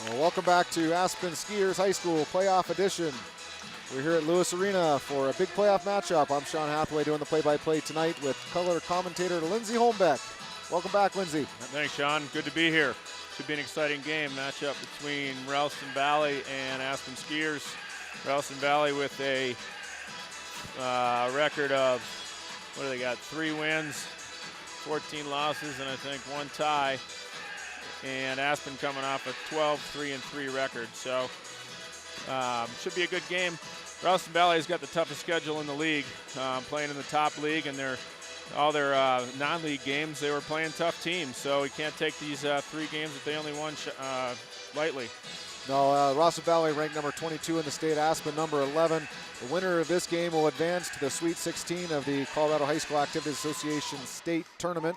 Well, welcome back to Aspen Skiers High School Playoff Edition. We're here at Lewis Arena for a big playoff matchup. I'm Sean Hathaway doing the play-by-play tonight with color commentator Lindsey Holmbeck. Welcome back, Lindsey. Thanks, Sean. Good to be here. Should be an exciting game matchup between Ralston Valley and Aspen Skiers. Ralston Valley with a record of, what do they got, 3 wins, 14 losses, and I think 1 tie. And Aspen coming off a 12-3-3 record. So should be a good game. Ralston Valley's got the toughest schedule in the league, playing in the top league, and all their non-league games, they were playing tough teams. So we can't take these 3 games that they only won lightly. No, Ralston Valley ranked number 22 in the state, Aspen number 11. The winner of this game will advance to the Sweet 16 of the Colorado High School Activities Association State Tournament.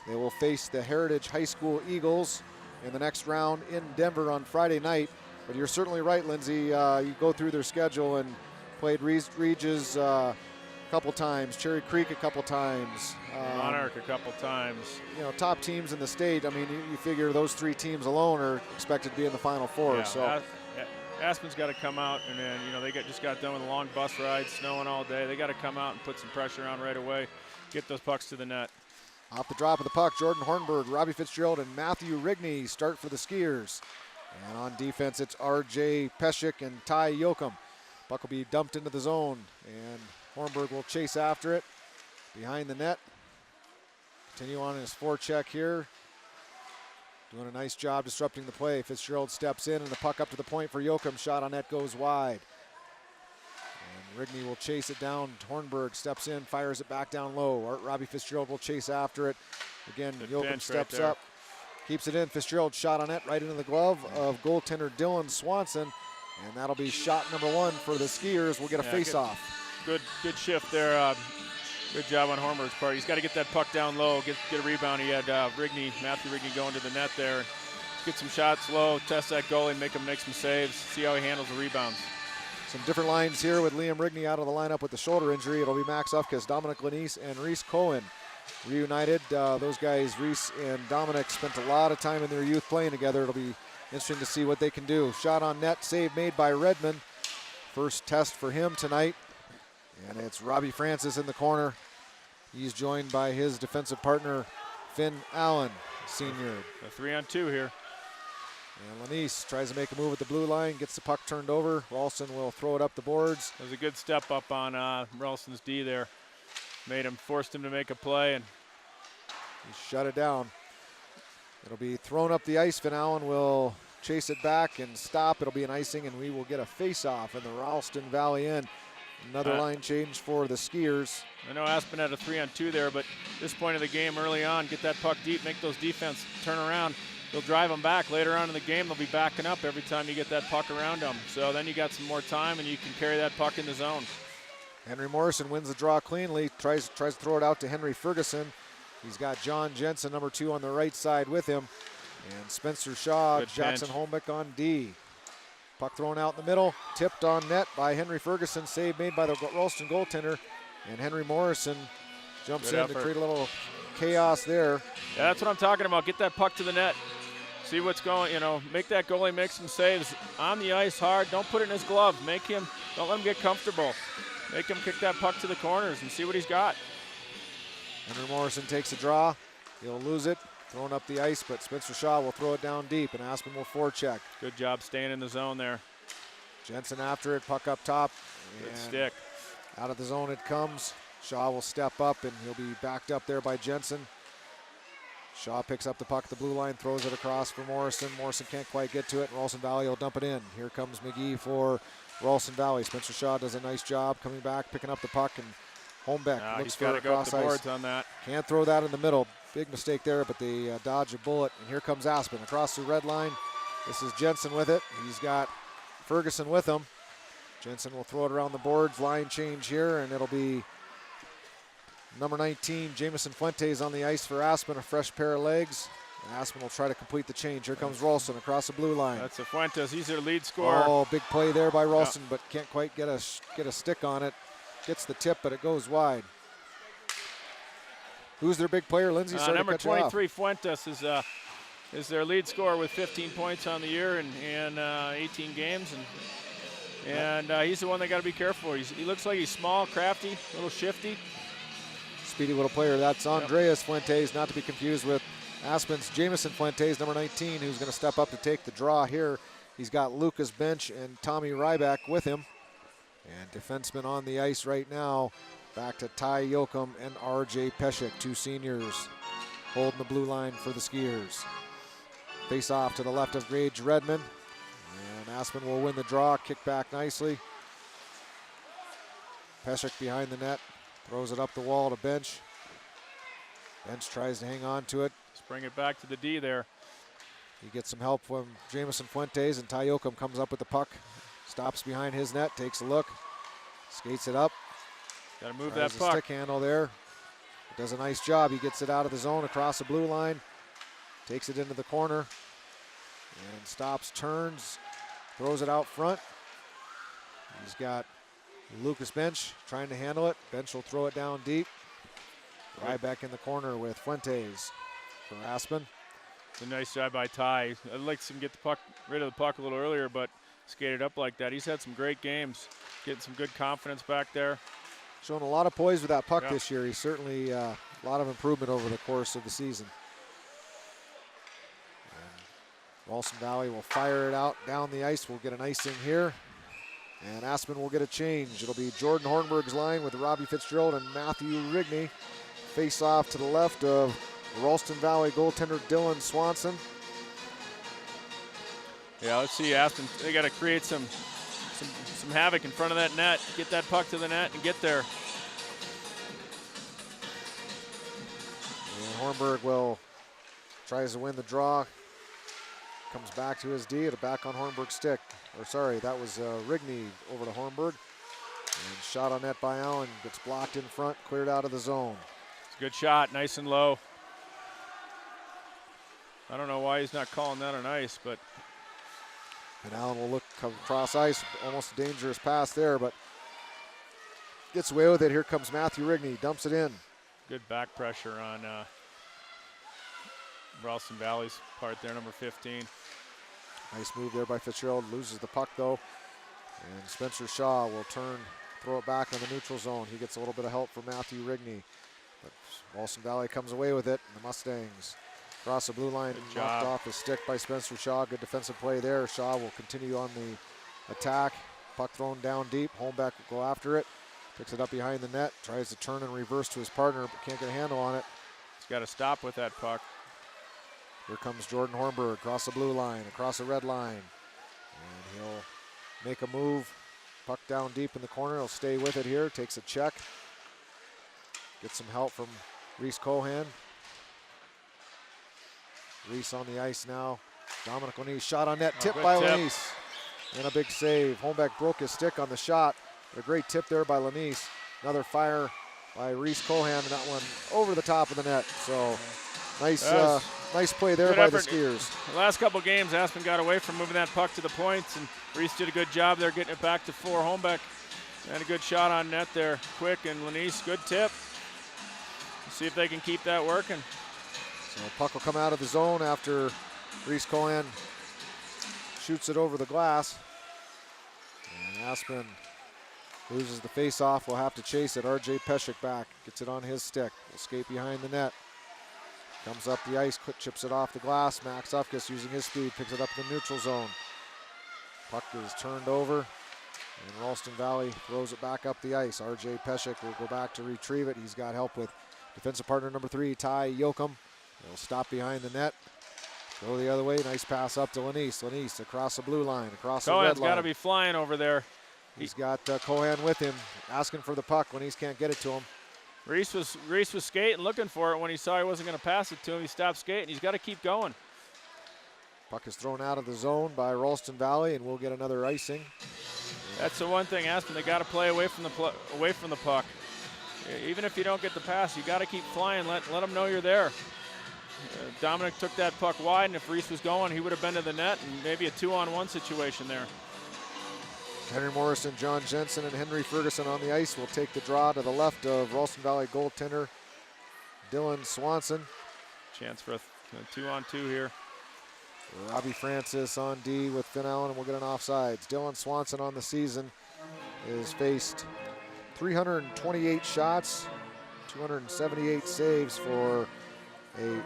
They will face the Heritage High School Eagles in the next round in Denver on Friday night. But you're certainly right, Lindsey. You go through their schedule and played Regis a couple times, Cherry Creek a couple times. Monarch a couple times. You know, top teams in the state. I mean, you figure those 3 teams alone are expected to be in the Final Four. Yeah, so Aspen's got to come out, and then, you know, they just got done with a long bus ride, snowing all day. They got to come out and put some pressure on right away, get those pucks to the net. Off the drop of the puck, Jordan Hornberg, Robbie Fitzgerald, and Matthew Rigney start for the Skiers. And on defense, it's R.J. Peshik and Ty Yoakum. Puck will be dumped into the zone, and Hornberg will chase after it behind the net. Continue on his forecheck here. Doing a nice job disrupting the play. Fitzgerald steps in, and the puck up to the point for Yoakum. Shot on net goes wide. And Rigney will chase it down. Hornberg steps in, fires it back down low. Robbie Fitzgerald will chase after it. Again, Yoakum steps up, keeps it in. Fitzgerald shot on net right into the glove of goaltender Dylan Swanson. And that'll be shot number 1 for the Skiers. We'll get a face-off. Good shift there. Good job on Hornberg's part. He's got to get that puck down low, get a rebound. He had Matthew Rigney going to the net there. Get some shots low, test that goalie, make him make some saves, see how he handles the rebounds. Some different lines here with Liam Rigney out of the lineup with the shoulder injury. It'll be Max Ufkes, Dominic Lanise, and Reese Cohen reunited. Those guys, Reese and Dominic, spent a lot of time in their youth playing together. It'll be interesting to see what they can do. Shot on net, save made by Redmond. First test for him tonight. And it's Robbie Francis in the corner. He's joined by his defensive partner, Finn Allen, senior. A 3-on-2 here. And Lanise tries to make a move at the blue line, gets the puck turned over. Ralston will throw it up the boards. It was a good step up on Ralston's D there. Forced him to make a play, and he shut it down. It'll be thrown up the ice. Finn Allen will chase it back and stop. It'll be an icing, and we will get a face-off in the Ralston Valley end. Another line change for the Skiers. I know Aspen had a 3-on-2 there, but this point of the game early on, get that puck deep, make those defense turn around. They'll drive them back. Later on in the game, they'll be backing up every time you get that puck around them. So then you got some more time, and you can carry that puck in the zone. Henry Morrison wins the draw cleanly, tries to throw it out to Henry Ferguson. He's got John Jensen, number 2, on the right side with him. And Spencer Shaw, good Jackson pinch. Holmbeck on D. Puck thrown out in the middle, tipped on net by Henry Ferguson. Save made by the Ralston goaltender. And Henry Morrison jumps in to create a little chaos there. Yeah, that's what I'm talking about. Get that puck to the net. See what's going, make that goalie make some saves on the ice hard. Don't put it in his glove. Don't let him get comfortable. Make him kick that puck to the corners and see what he's got. Henry Morrison takes a draw. He'll lose it. Thrown up the ice, but Spencer Shaw will throw it down deep, and Aspen will forecheck. Good job staying in the zone there. Jensen after it, puck up top. Good stick. Out of the zone it comes. Shaw will step up, and he'll be backed up there by Jensen. Shaw picks up the puck at the blue line, throws it across for Morrison. Morrison can't quite get to it, and Ralston Valley will dump it in. Here comes McGee for Ralston Valley. Spencer Shaw does a nice job coming back, picking up the puck, and Holmbeck looks for a cross go up the ice. boards on that. Can't throw that in the middle. Big mistake there, but they dodge a bullet. And here comes Aspen across the red line. This is Jensen with it. He's got Ferguson with him. Jensen will throw it around the boards. Line change here, and it'll be number 19, Jamison Fuentes on the ice for Aspen, a fresh pair of legs. And Aspen will try to complete the change. Here comes Ralston across the blue line. That's a Fuentes. He's their lead scorer. Oh, big play there by Ralston, but can't quite get a stick on it. Gets the tip, but it goes wide. Who's their big player, Lindsey? Number 23, Fuentes, is is their lead scorer with 15 points on the year in 18 games, and he's the one they got to be careful for. He looks like he's small, crafty, a little shifty. Speedy little player. That's Andreas Fuentes, not to be confused with Aspen's Jamison Fuentes, number 19, who's going to step up to take the draw here. He's got Lucas Bench and Tommy Ryback with him. And defensemen on the ice right now, back to Ty Yoakum and RJ Peshek, two seniors, holding the blue line for the Skiers. Face off to the left of Gage Redmond. And Aspen will win the draw, kick back nicely. Peshek behind the net, throws it up the wall to Bench. Bench tries to hang on to it. Let's bring it back to the D there. He gets some help from Jamison Fuentes, and Ty Yoakum comes up with the puck. Stops behind his net, takes a look, skates it up. Got to move Tries that the puck. stick handle there. Does a nice job. He gets it out of the zone across the blue line. Takes it into the corner. And stops, turns, throws it out front. He's got Lucas Bench trying to handle it. Bench will throw it down deep. Right back in the corner with Fuentes for Aspen. It's a nice job by Ty. I'd like to see him get the puck, rid of the puck a little earlier, but skated up like that. He's had some great games, getting some good confidence back there. Showing a lot of poise with that puck this year. He's certainly a lot of improvement over the course of the season. And Ralston Valley will fire it out down the ice. We'll get an icing here. And Aspen will get a change. It'll be Jordan Hornberg's line with Robbie Fitzgerald and Matthew Rigney. Face off to the left of Ralston Valley goaltender Dylan Swanson. Yeah, let's see Aspen. They got to create some havoc in front of that net. Get that puck to the net and get there. And Hornberg tries to win the draw. Comes back to his D, back on Hornberg's stick. Or sorry, that was Rigney over to Hornberg. And shot on net by Allen, gets blocked in front, cleared out of the zone. It's a good shot, nice and low. I don't know why he's not calling that on ice, but. And Allen will come across ice, almost a dangerous pass there, but gets away with it. Here comes Matthew Rigney, dumps it in. Good back pressure on Ralston Valley's part there, number 15. Nice move there by Fitzgerald, loses the puck though. And Spencer Shaw will throw it back in the neutral zone. He gets a little bit of help from Matthew Rigney. But Ralston Valley comes away with it, and the Mustangs across the blue line, knocked off his stick by Spencer Shaw. Good defensive play there. Shaw will continue on the attack. Puck thrown down deep. Holmbeck will go after it. Picks it up behind the net. Tries to turn and reverse to his partner, but can't get a handle on it. He's got to stop with that puck. Here comes Jordan Hornberg across the blue line, across the red line. And he'll make a move. Puck down deep in the corner. He'll stay with it here. Takes a check. Gets some help from Reese Cohan. Reese on the ice now. Dominic Lanise shot on net, tipped by Lanise. And a big save. Holmbeck broke his stick on the shot. A great tip there by Lanise. Another fire by Reese Cohan, and that one over the top of the net. So nice play there by the Skiers. The last couple games, Aspen got away from moving that puck to the points, and Reese did a good job there getting it back to 4. Holmbeck had a good shot on net there. Quick, and Lanise, good tip. See if they can keep that working. So puck will come out of the zone after Reese Cohen shoots it over the glass. And Aspen loses the face-off. We'll have to chase it. RJ Peshek back. Gets it on his stick. Will skate behind the net. Comes up the ice, quick chips it off the glass. Max Ufkus using his speed, picks it up in the neutral zone. Puck is turned over, and Ralston Valley throws it back up the ice. RJ Peshek will go back to retrieve it. He's got help with defensive partner number 3, Ty Yoakum. He'll stop behind the net. Go the other way. Nice pass up to Lanise. Lanise across the blue line, across the red line. Cohen's got to be flying over there. He's got Cohen with him, asking for the puck. Lanise can't get it to him. Reese was skating, looking for it. When he saw he wasn't going to pass it to him, he stopped skating. He's got to keep going. Puck is thrown out of the zone by Ralston Valley, and we'll get another icing. That's the one thing, Aspen. They got to play away from the puck. Even if you don't get the pass, you got to keep flying. Let them know you're there. Dominic took that puck wide, and if Reese was going, he would have been to the net, and maybe a 2-on-1 situation there. Henry Morrison, John Jensen, and Henry Ferguson on the ice will take the draw to the left of Ralston Valley goaltender Dylan Swanson. Chance for a 2-on-2 here. Robbie Francis on D with Finn Allen, and we'll get an offsides. Dylan Swanson on the season has faced 328 shots, 278 saves for a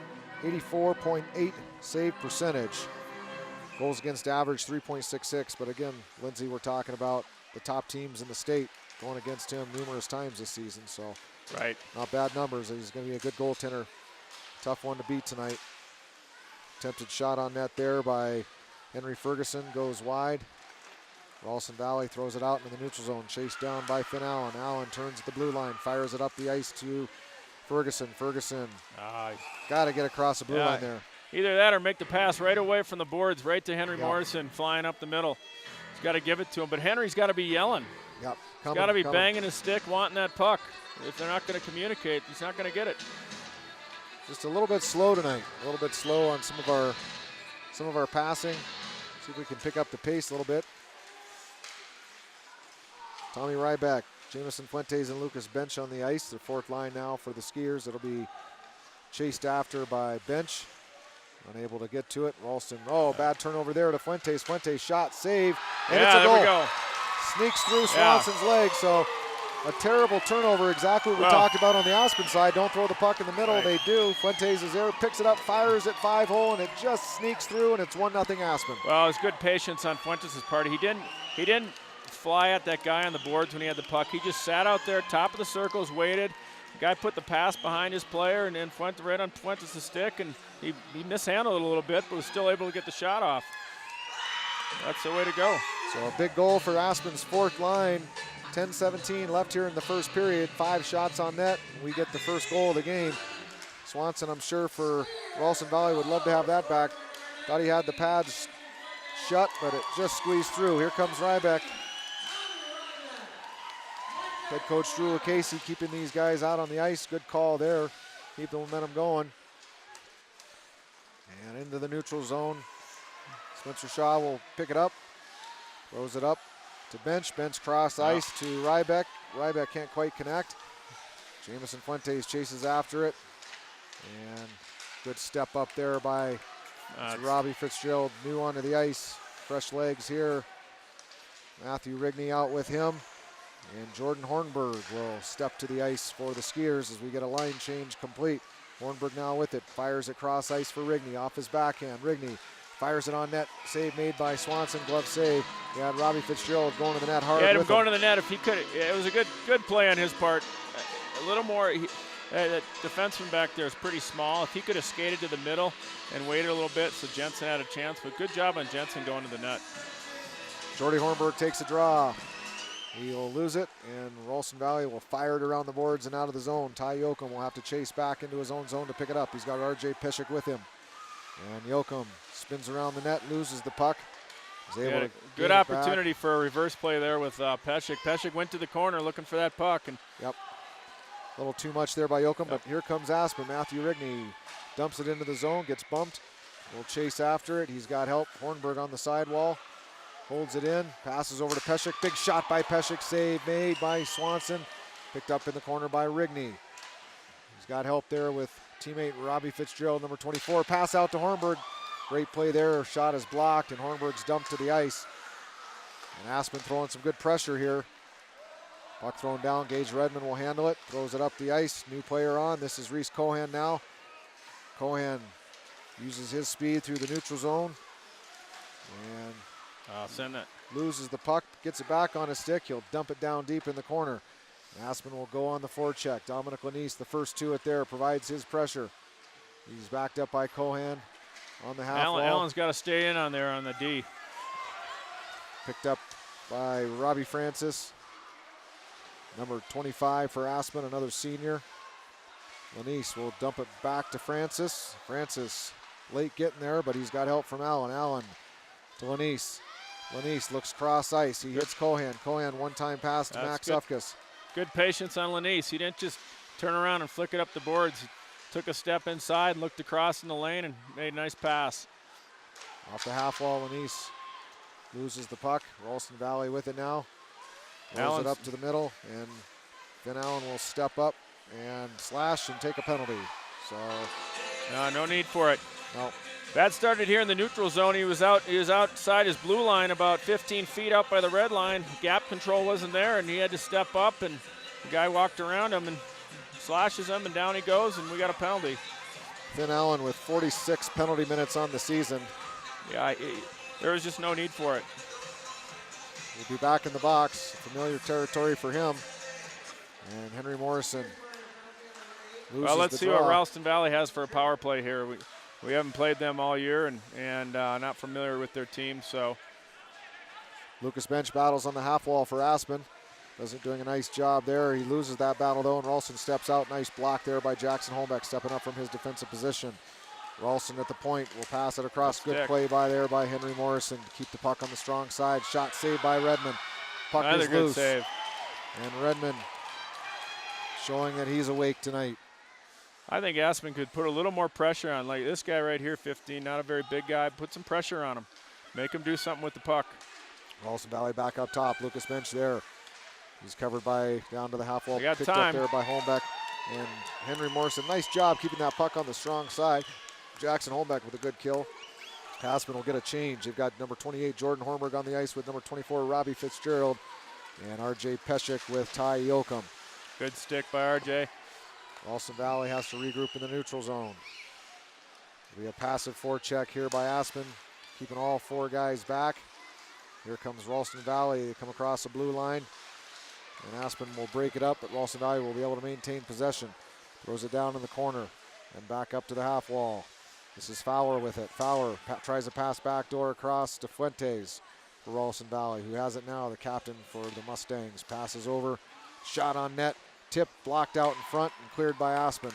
84.8 save percentage. Goals against average 3.66, but again, Lindsay, we're talking about the top teams in the state going against him numerous times this season, so right, not bad numbers. He's going to be a good goaltender. Tough one to beat tonight. Attempted shot on net there by Henry Ferguson, goes wide. Ralston Valley throws it out into the neutral zone, chased down by Finn Allen. Allen turns at the blue line, fires it up the ice to Ferguson. Ferguson got to get across the blue line there. Either that or make the pass right away from the boards, right to Henry Morrison, flying up the middle. He's got to give it to him, but Henry's got to be yelling. Yep. He's got to be banging his stick, wanting that puck. If they're not going to communicate, he's not going to get it. Just a little bit slow tonight. A little bit slow on some of our passing. See if we can pick up the pace a little bit. Tommy Ryback, Jamison Fuentes, and Lucas Bench on the ice. Their fourth line now for the Skiers. It'll be chased after by Bench. Unable to get to it. Ralston, bad turnover there to Fuentes. Fuentes shot, save, and it's a goal. There we go. Sneaks through Swanson's leg, so a terrible turnover, exactly what we talked about on the Aspen side. Don't throw the puck in the middle. Right. They do. Fuentes is there, picks it up, fires it 5-hole, and it just sneaks through, and it's 1-0 Aspen. Well, it's good patience on Fuentes' part. He didn't fly at that guy on the boards when he had the puck. He just sat out there, top of the circles, waited. The guy put the pass behind his player, and then right on Fuentes' stick, and he mishandled it a little bit, but was still able to get the shot off. That's the way to go. So a big goal for Aspen's fourth line. 10-17 left here in the first period. 5 shots on net. We get the first goal of the game. Swanson, I'm sure, for Ralston Valley would love to have that back. Thought he had the pads shut, but it just squeezed through. Here comes Ryback. Head coach Drew Casey keeping these guys out on the ice. Good call there. Keep the momentum going. And into the neutral zone. Spencer Shaw will pick it up. Throws it up to Bench. Bench cross ice to Ryback. Ryback can't quite connect. Jamison Fuentes chases after it. And good step up there by Robbie Fitzgerald. New onto the ice. Fresh legs here. Matthew Rigney out with him. And Jordan Hornberg will step to the ice for the Skiers as we get a line change complete. Hornberg now with it. Fires it cross ice for Rigney. Off his backhand. Rigney fires it on net. Save made by Swanson. Glove save. You had Robbie Fitzgerald going to the net hard. Yeah, him going to the net. If he could, it was a good play on his part. A little more. That defenseman back there is pretty small. If he could have skated to the middle and waited a little bit, so Jensen had a chance. But good job on Jensen going to the net. Jordy Hornberg takes a draw. He'll lose it, and Ralston Valley will fire it around the boards and out of the zone. Ty Yoakum will have to chase back into his own zone to pick it up. He's got R.J. Pishik with him. And Yoakum spins around the net, loses the puck. Good opportunity for a reverse play there with Peshek. Peshek went to the corner looking for that puck. And yep. A little too much there by Yoakum, but here comes Aspen. Matthew Rigney dumps it into the zone, gets bumped. Will chase after it. He's got help. Hornberg on the sidewall. Holds it in, passes over to Peshek. Big shot by Peshek, save made by Swanson. Picked up in the corner by Rigney. He's got help there with teammate Robbie Fitzgerald, number 24. Pass out to Hornberg. Great play there. Shot is blocked, and Hornberg's dumped to the ice. And Aspen throwing some good pressure here. Puck thrown down. Gage Redmond will handle it. Throws it up the ice. New player on. This is Reese Cohan now. Cohan uses his speed through the neutral zone. And send that. Loses the puck, gets it back on his stick. He'll dump it down deep in the corner. Aspen will go on the forecheck. Dominic Lanise, the first to it there, provides his pressure. He's backed up by Cohan on the half wall. Allen's got to stay in on there on the D. Picked up by Robbie Francis. Number 25 for Aspen, another senior. Lanise will dump it back to Francis. Francis late getting there, but he's got help from Allen. Allen to Lanise. Lanise looks cross ice. He hits Cohan. Cohan one-time pass to Max Ufkus. Good patience on Lanise. He didn't just turn around and flick it up the boards. He took a step inside, looked across in the lane, and made a nice pass. Off the half wall, Lanise loses the puck. Ralston Valley with it now. Rolls it up to the middle, and Finn Allen will step up and slash and take a penalty. So no need for it. No. That started here in the neutral zone. He was outside his blue line about 15 feet out by the red line. Gap control wasn't there, and he had to step up, and the guy walked around him and slashes him, and down he goes, and we got a penalty. Finn Allen with 46 penalty minutes on the season. Yeah, there was just no need for it. He'll be back in the box. Familiar territory for him. And Henry Morrison loses well, let's the see draw. what Ralston Valley has for a power play here. We haven't played them all year and not familiar with their team, so. Lucas Bench battles on the half wall for Aspen. Doing a nice job there. He loses that battle though, and Ralston steps out. Nice block there by Jackson Holmbeck, stepping up from his defensive position. Ralston at the point will pass it across. Good play by Henry Morrison to keep the puck on the strong side. Shot saved by Redmond. Puck Another is good loose. save. And Redmond showing that he's awake tonight. I think Aspen could put a little more pressure on. Like this guy right here, 15, not a very big guy. Put some pressure on him. Make him do something with the puck. Ralston Valley back up top. Lucas Bench there. He's covered by down to the half wall. Picked time. up there by Holmbeck. And Henry Morrison, nice job keeping that puck on the strong side. Jackson Holmbeck with a good kill. Aspen will get a change. They've got number 28, Jordan Hornberg, on the ice with number 24, Robbie Fitzgerald. And RJ Peshik with Ty Yoakum. Good stick by RJ. Ralston Valley has to regroup in the neutral zone. It'll be a passive forecheck here by Aspen, keeping all four guys back. Here comes Ralston Valley. They come across the blue line. And Aspen will break it up, but Ralston Valley will be able to maintain possession. Throws it down in the corner and back up to the half wall. This is Fowler with it. Fowler tries to pass backdoor across to Fuentes for Ralston Valley, who has it now, the captain for the Mustangs. Passes over, shot on net, tip blocked out in front and cleared by Aspen.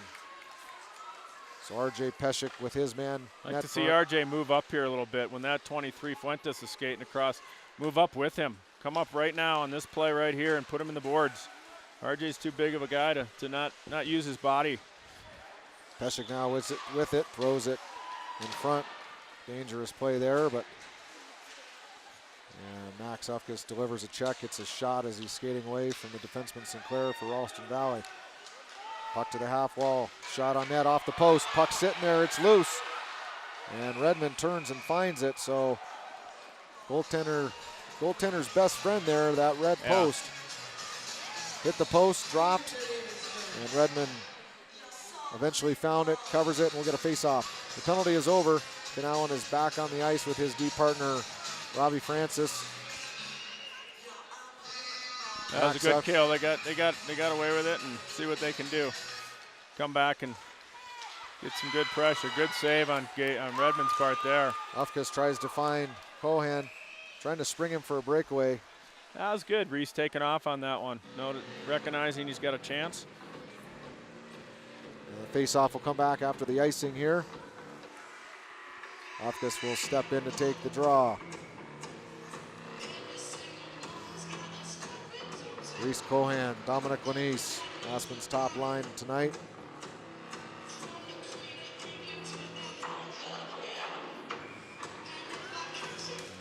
So RJ Peshik with his man. I'd like to see RJ move up here a little bit. When that 23 Fuentes is skating across, move up with him. Come up right now on this play right here and put him in the boards. RJ's too big of a guy to not use his body. Peshik now with it, throws it in front. Dangerous play there, but and Max Ufkus delivers a check. It's a shot as he's skating away from the defenseman Sinclair for Ralston Valley. Puck to the half wall, shot on net off the post. Puck sitting there, it's loose. And Redmond turns and finds it, so goaltender's best friend there, that red post. Hit the post, dropped, and Redmond eventually found it, covers it, and we'll get a face-off. The penalty is over. Finn Allen is back on the ice with his D partner, Robbie Francis. That was a good kill. They got away with it, and see what they can do. Come back and get some good pressure. Good save on Redmond's part there. Ufkus tries to find Cohan, trying to spring him for a breakaway. That was good. Reese taking off on that one. Recognizing he's got a chance. And the face-off will come back after the icing here. Ufkus will step in to take the draw. Reese Cohan, Dominic Lanise, Aspen's top line tonight.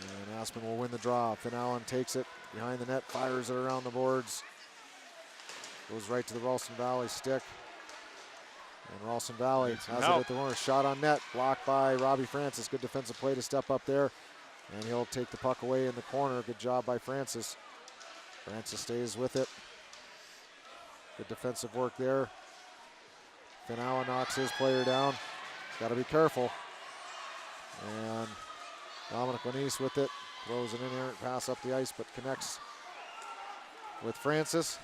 And Aspen will win the draw. Finn Allen takes it behind the net, fires it around the boards. Goes right to the Ralston Valley stick. And Ralston Valley has it at the corner. Shot on net, blocked by Robbie Francis. Good defensive play to step up there. And he'll take the puck away in the corner. Good job by Francis. Francis stays with it. Good defensive work there. Finn Allen knocks his player down. Got to be careful. And Dominic Lanise with it. Throws an inerrant pass up the ice, but connects with Francis.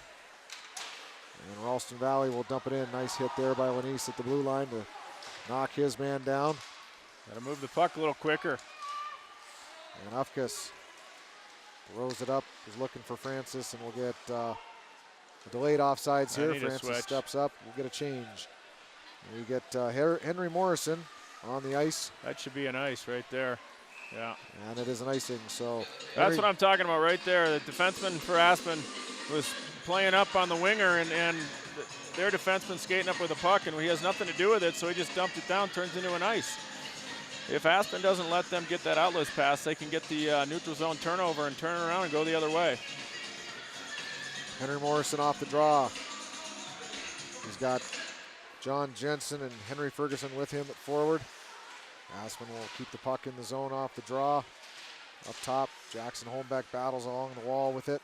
And Ralston Valley will dump it in. Nice hit there by Lanise at the blue line to knock his man down. Got to move the puck a little quicker. And Ufkus throws it up, is looking for Francis, and we'll get a delayed offsides here. Francis steps up, we'll get a change. And we get Henry Morrison on the ice. That should be an ice right there. Yeah. And it is an icing, so. That's what I'm talking about right there. The defenseman for Aspen was playing up on the winger, and their defenseman skating up with the puck, and he has nothing to do with it, so he just dumped it down, turns into an ice. If Aspen doesn't let them get that outlet pass, they can get the neutral zone turnover and turn around and go the other way. Henry Morrison off the draw. He's got John Jensen and Henry Ferguson with him at forward. Aspen will keep the puck in the zone off the draw. Up top, Jackson Holmbeck battles along the wall with it.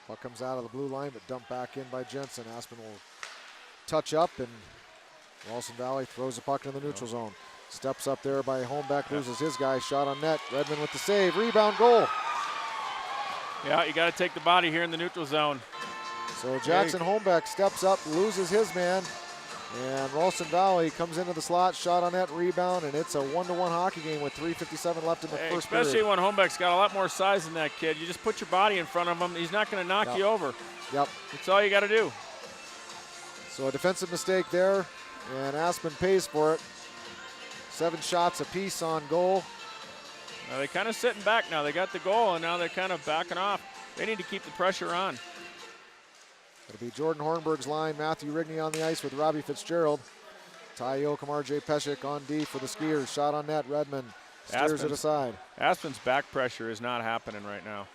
Puck comes out of the blue line, but dumped back in by Jensen. Aspen will touch up, and Ralston Valley throws the puck in the neutral zone. Steps up there by Holmbeck, loses his guy. Shot on net. Redmond with the save. Rebound, goal. Yeah, you got to take the body here in the neutral zone. So Jackson Holmbeck steps up, loses his man, and Ralston Valley comes into the slot, shot on net, rebound, and it's a 1-1 hockey game with 3:57 left in the first period. Especially when Holmbeck's got a lot more size than that kid. You just put your body in front of him. He's not going to knock you over. Yep. That's all you got to do. So a defensive mistake there, and Aspen pays for it. 7 shots apiece on goal. Now they're kind of sitting back now. They got the goal, and now they're kind of backing off. They need to keep the pressure on. It'll be Jordan Hornberg's line. Matthew Rigney on the ice with Robbie Fitzgerald. Ty Yoakum, RJ Peshek on D for the Skiers. Shot on net. Redmond steers it aside. Aspen's back pressure is not happening right now.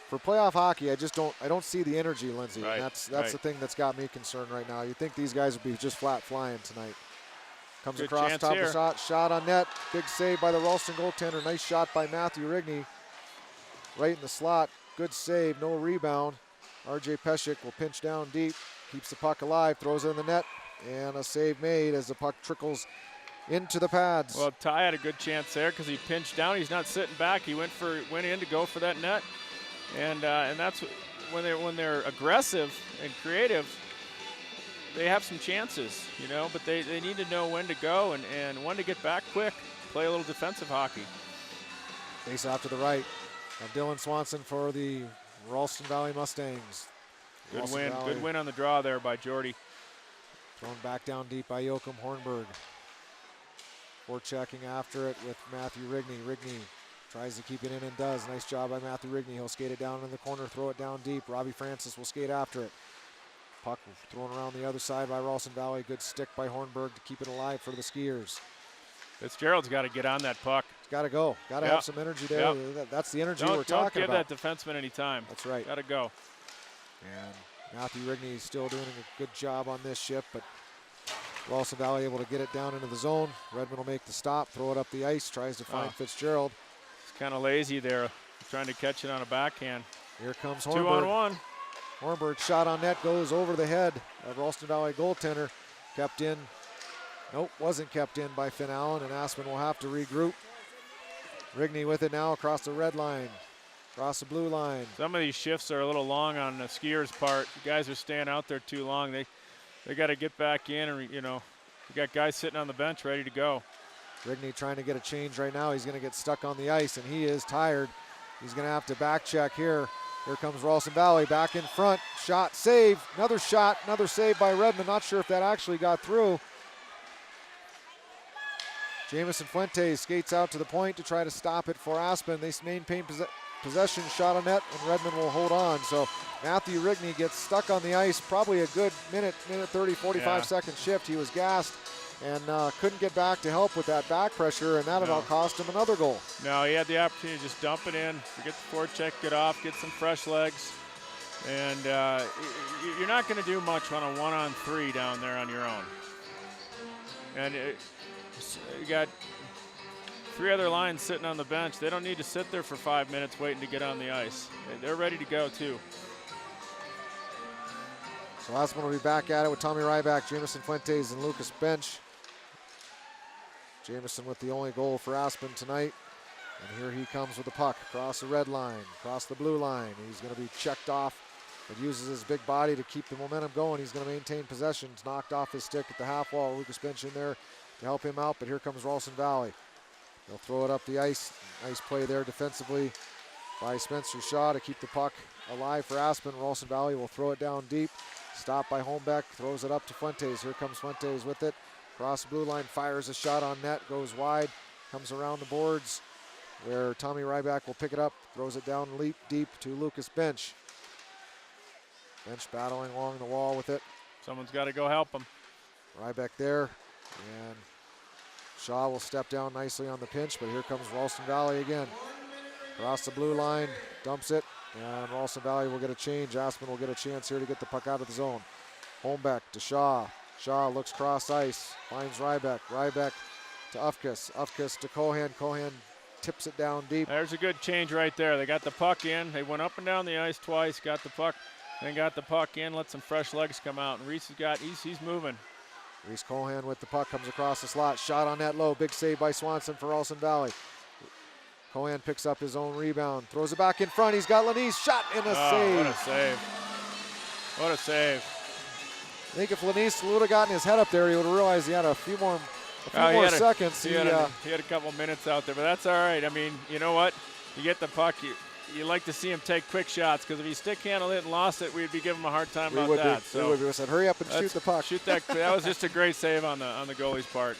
For playoff hockey, I don't see the energy, Lindsay. Right, And that's the thing that's got me concerned right now. You'd think these guys would be just flat flying tonight. Comes Good across chance top here. of the shot on net. Big save by the Ralston goaltender. Nice shot by Matthew Rigney. Right in the slot. Good save, no rebound. RJ Peshek will pinch down deep, keeps the puck alive, throws it in the net, and a save made as the puck trickles into the pads. Well, Ty had a good chance there because he pinched down. He's not sitting back. He went in to go for that net, and that's when they're aggressive and creative. They have some chances, but they need to know when to go and when to get back quick. Play a little defensive hockey. Face off to the right of Dylan Swanson for the Ralston Valley Mustangs. Good win on the draw there by Jordy. Thrown back down deep by Yoakum Hornberg. Forechecking after it with Matthew Rigney. Rigney tries to keep it in and does. Nice job by Matthew Rigney. He'll skate it down in the corner, throw it down deep. Robbie Francis will skate after it. Puck thrown around the other side by Ralston Valley. Good stick by Hornberg to keep it alive for the Skiers. Fitzgerald's got to get on that puck. It's got to go. Got to have some energy there. That's the energy we're talking about. Don't give that defenseman any time. That's right. Got to go. And Matthew Rigney is still doing a good job on this shift, but Ralston Valley able to get it down into the zone. Redmond will make the stop, throw it up the ice, tries to find Fitzgerald. He's kind of lazy there, trying to catch it on a backhand. Here comes Hornberg. 2-on-1. Hornberg shot on net, goes over the head of Ralston Valley goaltender. Kept in. Nope, wasn't kept in by Finn Allen, and Aspen will have to regroup. Rigney with it now across the red line, across the blue line. Some of these shifts are a little long on the Skiers' part. The guys are staying out there too long. They got to get back in, and we got guys sitting on the bench ready to go. Rigney trying to get a change right now. He's going to get stuck on the ice, and he is tired. He's going to have to back check here. Here comes Ralston Valley back in front. Shot, save, another shot, another save by Redmond. Not sure if that actually got through. Jamison Fuentes skates out to the point to try to stop it for Aspen. They maintain possession, shot on net, and Redmond will hold on. So Matthew Rigney gets stuck on the ice, probably a good minute 30, 45-second shift. He was gassed and couldn't get back to help with that back pressure, and that about cost him another goal. No, he had the opportunity to just dump it in, forget the forecheck, get off, get some fresh legs. And you're not going to do much on a 1-on-3 down there on your own. And you got 3 other lines sitting on the bench. They don't need to sit there for 5 minutes waiting to get on the ice. They're ready to go too. So Aspen will be back at it with Tommy Ryback, Jamison Fuentes, and Lucas Bench. Jamison with the only goal for Aspen tonight. And here he comes with the puck across the red line, across the blue line. He's going to be checked off, but uses his big body to keep the momentum going. He's going to maintain possession. It's knocked off his stick at the half wall. Lucas Bench in there to help him out, but here comes Ralston Valley. They'll throw it up the ice. Nice play there defensively by Spencer Shaw to keep the puck alive for Aspen. Ralston Valley will throw it down deep. Stopped by Holmbeck, throws it up to Fuentes. Here comes Fuentes with it. Across the blue line, fires a shot on net, goes wide, comes around the boards where Tommy Ryback will pick it up, throws it down leap deep to Lucas Bench. Bench battling along the wall with it. Someone's got to go help him. Ryback there, and Shaw will step down nicely on the pinch, but here comes Ralston Valley again. Across the blue line, dumps it, and Ralston Valley will get a change. Aspen will get a chance here to get the puck out of the zone. Holmbeck to Shaw. Shaw looks cross ice, finds Ryback. Ryback to Ufkus. Ufkus to Cohan. Cohan tips it down deep. There's a good change right there. They got the puck in. They went up and down the ice twice, got the puck, then got the puck in, let some fresh legs come out. And Reese he's moving. Reese Cohan with the puck comes across the slot. Shot on net low. Big save by Swanson for Ralston Valley. Cohan picks up his own rebound. Throws it back in front. He's got Lanise. Shot and a save. What a save. What a save. I think if Lanise would have gotten his head up there, he would have realized he had a few more seconds. He had a couple minutes out there, but that's all right. I mean, you know what? You get the puck, you like to see him take quick shots, because if he stick handled it and lost it, we'd be giving him a hard time about that. We would be said, hurry up and shoot the puck. Shoot that. That was just a great save on the goalie's part.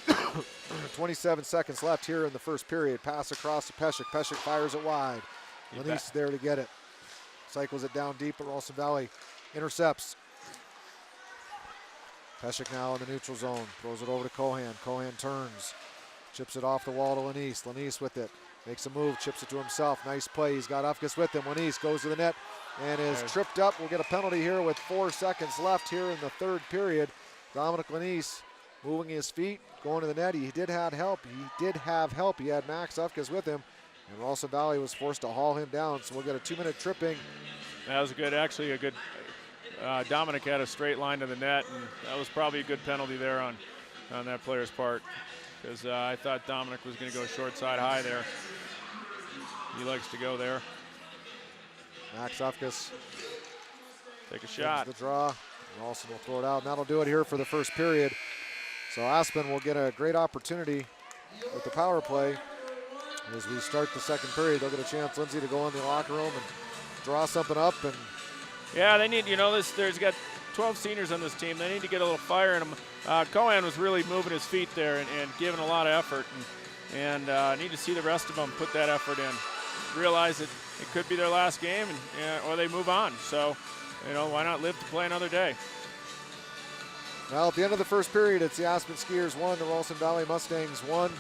27 seconds left here in the first period. Pass across to Peshek. Peshek fires it wide. Lanise there to get it. Cycles it down deep, but Ralston Valley intercepts. Peshek now in the neutral zone. Throws it over to Cohan. Cohan turns. Chips it off the wall to Lanise. Lanise with it. Makes a move, chips it to himself. Nice play. He's got Ufkus with him. Lanise goes to the net and is tripped up. We'll get a penalty here with 4 seconds left here in the third period. Dominic Lanise moving his feet, going to the net. He did have help. He had Max Ufkus with him, and Ralston Valley was forced to haul him down. So we'll get a 2-minute tripping. That was actually a good. Dominic had a straight line to the net, and that was probably a good penalty there on that player's part, because I thought Dominic was going to go short side high there. He likes to go there. Max Ufkus take a shot. The draw. Ralston will throw it out, and that'll do it here for the first period. So Aspen will get a great opportunity with the power play. As we start the second period, they'll get a chance, Lindsay, to go in the locker room and draw something up. And yeah, they need, there's got 12 seniors on this team. They need to get a little fire in them. Cohan was really moving his feet there and giving a lot of effort. And need to see the rest of them put that effort in. Realize that it could be their last game, or they move on. So, why not live to play another day? Well, at the end of the first period, it's the Aspen Skiers 1, the Ralston Valley Mustangs 1.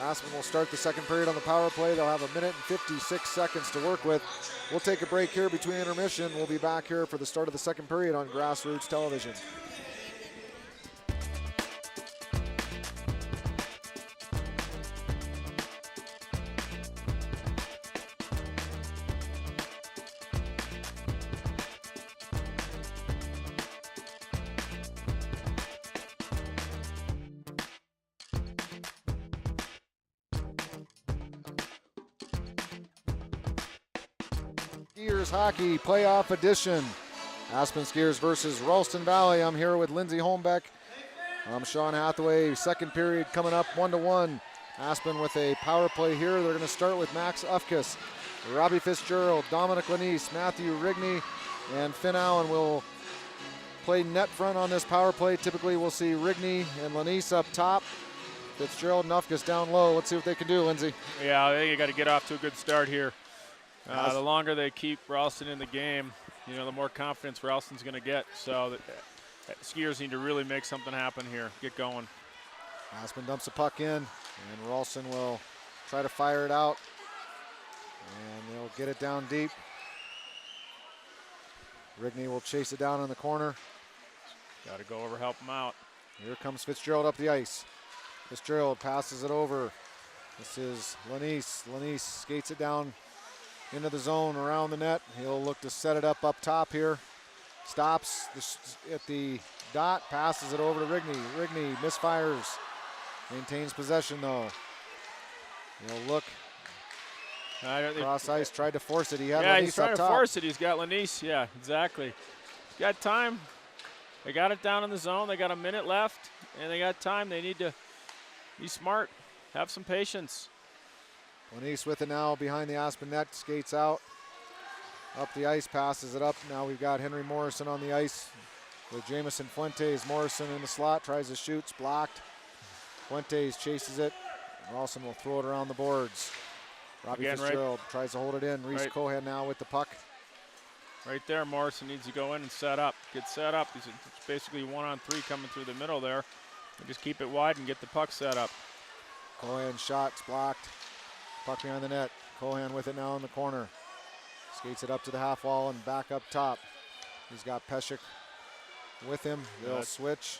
Aspen will start the second period on the power play. They'll have 1 minute and 56 seconds to work with. We'll take a break here between intermission. We'll be back here for the start of the second period on Grassroots Television. Skiers Hockey Playoff Edition. Aspen Skiers versus Ralston Valley. I'm here with Lindsay Holmbeck. I'm Sean Hathaway. Second period coming up 1-1. Aspen with a power play here. They're going to start with Max Ufkus, Robbie Fitzgerald, Dominic Lanise, Matthew Rigney, and Finn Allen will play net front on this power play. Typically we'll see Rigney and Lanise up top, Fitzgerald and Ufkus down low. Let's see what they can do, Lindsay. Yeah, I think you got to get off to a good start here. The longer they keep Ralston in the game, the more confidence Ralston's going to get. So the Skiers need to really make something happen here. Get going. Aspen dumps the puck in, and Ralston will try to fire it out. And they'll get it down deep. Rigney will chase it down in the corner. Got to go over, help him out. Here comes Fitzgerald up the ice. Fitzgerald passes it over. This is Lanise. Lanise skates it down into the zone around the net. He'll look to set it up top here. Stops at the dot, passes it over to Rigney. Rigney misfires, maintains possession though. He'll look cross ice, tried to force it. He had Lanise he's trying up to top. force it. He's got Lanise. Yeah, exactly. He's got time. They got it down in the zone. They got a minute left, and they got time. They need to be smart, have some patience. Lanise with it now behind the Aspen net, skates out. Up the ice, passes it up. Now we've got Henry Morrison on the ice with Jamison Fuentes. Morrison in the slot, tries to shoot, blocked. Fuentes chases it. Ralston will throw it around the boards. Robbie Fitzgerald tries to hold it in. Reese Cohan now with the puck. Right there, Morrison needs to go in and set up. Get set up. It's basically 1-on-3 coming through the middle there. And just keep it wide and get the puck set up. Cohan shots blocked. Puck behind the net. Cohan with it now in the corner. Skates it up to the half wall and back up top. He's got Peshek with him. They'll switch.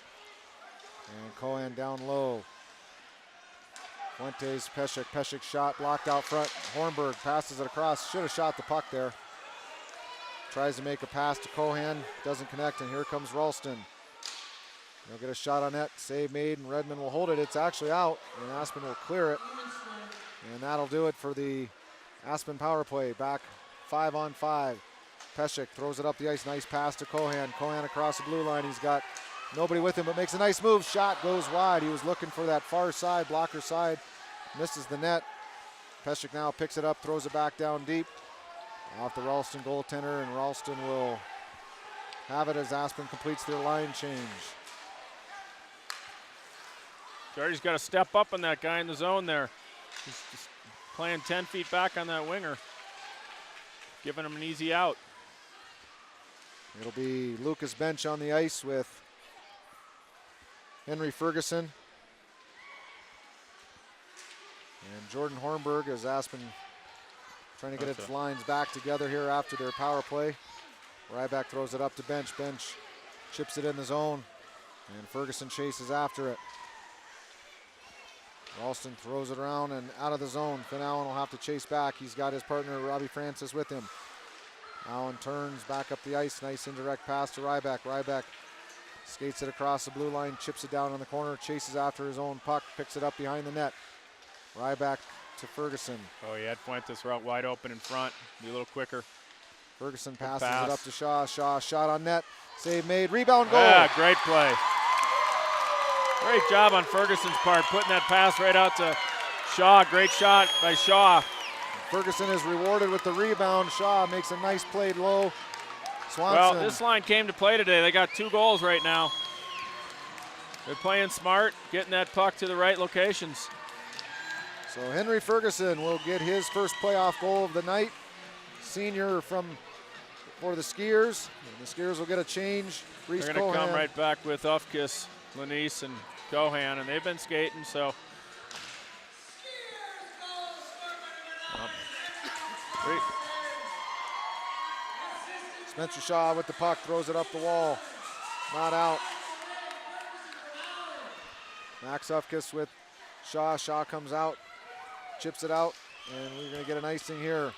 And Cohan down low. Fuentes, Peshek. Peshek shot blocked out front. Hornberg passes it across. Should have shot the puck there. Tries to make a pass to Cohan. Doesn't connect, and here comes Ralston. He'll get a shot on net. Save made, and Redmond will hold it. It's actually out, and Aspen will clear it. And that'll do it for the Aspen power play. Back 5-on-5. Peshek throws it up the ice. Nice pass to Cohan. Cohan across the blue line. He's got nobody with him, but makes a nice move. Shot goes wide. He was looking for that far side, blocker side. Misses the net. Peshek now picks it up, throws it back down deep. Off the Ralston goaltender, and Ralston will have it as Aspen completes their line change. Jardy's got to step up on that guy in the zone there. He's just playing 10 feet back on that winger, giving him an easy out. It'll be Lucas Bench on the ice with Henry Ferguson. And Jordan Hornberg as Aspen trying to get its lines back together here after their power play. Ryback throws it up to Bench. Bench chips it in the zone, and Ferguson chases after it. Ralston throws it around and out of the zone. Finn Allen will have to chase back. He's got his partner, Robbie Francis, with him. Allen turns back up the ice. Nice indirect pass to Ryback. Ryback skates it across the blue line, chips it down in the corner, chases after his own puck, picks it up behind the net. Ryback to Ferguson. Oh, he had Fuentes route wide open in front. Be a little quicker. Ferguson passes it up to Shaw. Shaw shot on net. Save made. Rebound goal. Yeah, great play. Great job on Ferguson's part, putting that pass right out to Shaw. Great shot by Shaw. Ferguson is rewarded with the rebound. Shaw makes a nice play low. Swanson. Well, this line came to play today. They got 2 goals right now. They're playing smart, getting that puck to the right locations. So Henry Ferguson will get his first playoff goal of the night. Senior for the Skiers. And the Skiers will get a change. Reese They're going to Cohan. come right back with Ufkis, Lanise, and Cohan, and they've been skating, so. Great. Spencer Shaw with the puck, throws it up the wall. Not out. Max Ufkis with Shaw. Shaw comes out, chips it out, and we're going to get an icing here.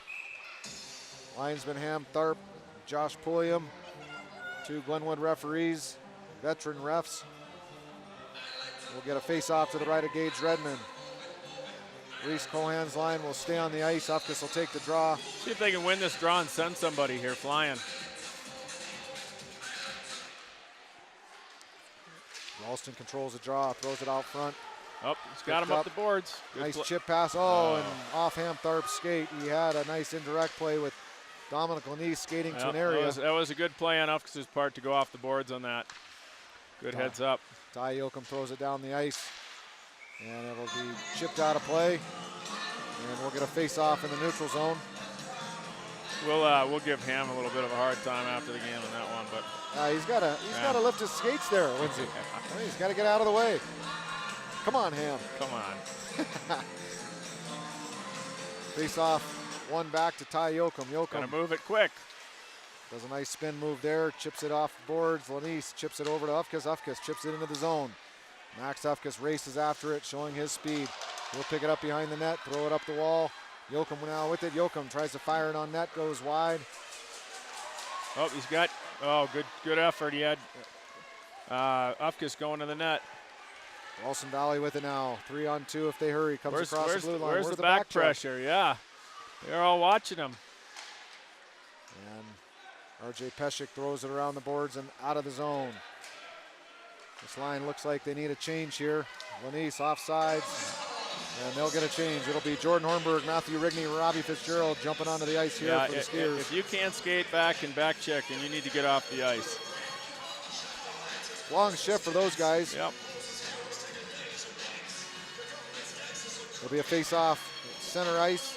Linesman Ham Tharp, Josh Pulliam, 2 Glenwood referees, veteran refs. We'll get a face-off to the right of Gage Redmond. Reese Cohan's line will stay on the ice. Ufkis will take the draw. See if they can win this draw and send somebody here flying. Ralston controls the draw, throws it out front. Oh, he's got him up the boards. Good Nice chip pass. And off Ham Tharp's skate. He had a nice indirect play with Dominic Lanise skating to an area. That was a good play on Ufkis' part to go off the boards on that. Good heads up. Ty Yoakum throws it down the ice, and it'll be chipped out of play. And we'll get a face-off in the neutral zone. We'll give Ham a little bit of a hard time after the game on that one, but he's got to lift his skates there, Lindsay. He's got to get out of the way. Come on, Ham. Come on. Face-off, one back to Ty Yoakum. Gotta move it quick. Does a nice spin move there, chips it off the boards. Lanise chips it over to Ufkis. Ufkis chips it into the zone. Max Ufkis races after it, showing his speed. He'll pick it up behind the net, throw it up the wall. Yoakum now with it. Yoakum tries to fire it on net, goes wide. Oh, he's got, good effort. He had Ufkis going to the net. Ralston Valley with it now. 3-on-2 if they hurry. Comes across the blue line. Where's the back pressure? Yeah. They're all watching him. And RJ Peshek throws it around the boards and out of the zone. This line looks like they need a change here. Lanise offsides, and they'll get a change. It'll be Jordan Hornberg, Matthew Rigney, Robbie Fitzgerald jumping onto the ice here for the Skiers. If you can't skate back and back check, then you need to get off the ice. Long shift for those guys. Yep. There'll be a face-off center ice.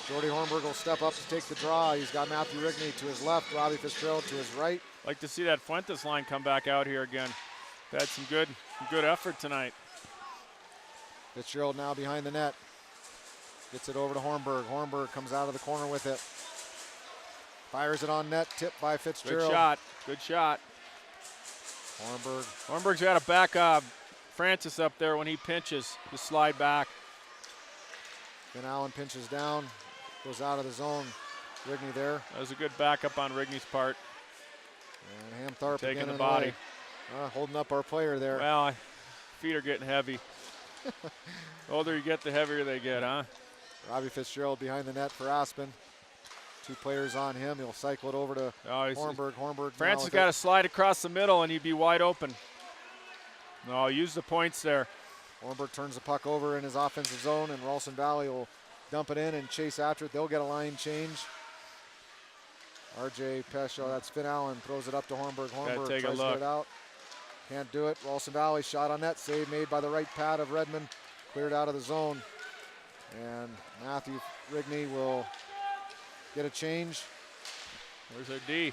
Jordy Hornberg will step up to take the draw. He's got Matthew Rigney to his left, Robbie Fitzgerald to his right. Like to see that Fuentes line come back out here again. Had some good effort tonight. Fitzgerald now behind the net. Gets it over to Hornberg. Hornberg comes out of the corner with it. Fires it on net, tipped by Fitzgerald. Good shot. Hornberg. Hornberg's got to back Francis up there when he pinches. Just slide back. Then Allen pinches down, goes out of the zone. Rigney there. That was a good backup on Rigney's part. And Hamthorpe Taking again the in body. way. Holding up our player there. Well, feet are getting heavy. The older you get, the heavier they get, huh? Robbie Fitzgerald behind the net for Aspen. 2 players on him. He'll cycle it over to Hornberg. Hornberg. Francis got to slide across the middle and he'd be wide open. No, use the points there. Hornberg turns the puck over in his offensive zone, and Ralston Valley will dump it in and chase after it. They'll get a line change. RJ Pesho, that's Finn Allen, throws it up to Hornberg. Hornberg take a tries to look. get it out. Can't do it. Ralston Valley shot on net. Save made by the right pad of Redmond. Cleared out of the zone. And Matthew Rigney will get a change. Where's their D?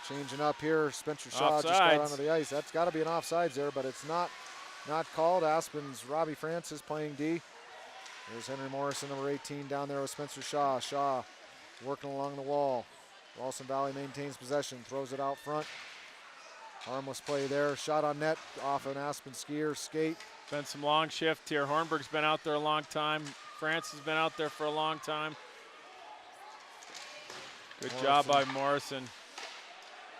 Changing up here. Spencer Shaw just got onto the ice. That's got to be an offsides there, but it's not called. Aspen's Robbie Francis playing D. There's Henry Morrison, number 18, down there with Spencer Shaw. Shaw working along the wall. Ralston Valley maintains possession, throws it out front. Harmless play there. Shot on net off an Aspen skier skate. Been some long shift here. Hornberg's been out there a long time. France has been out there for a long time. Good job by Morrison.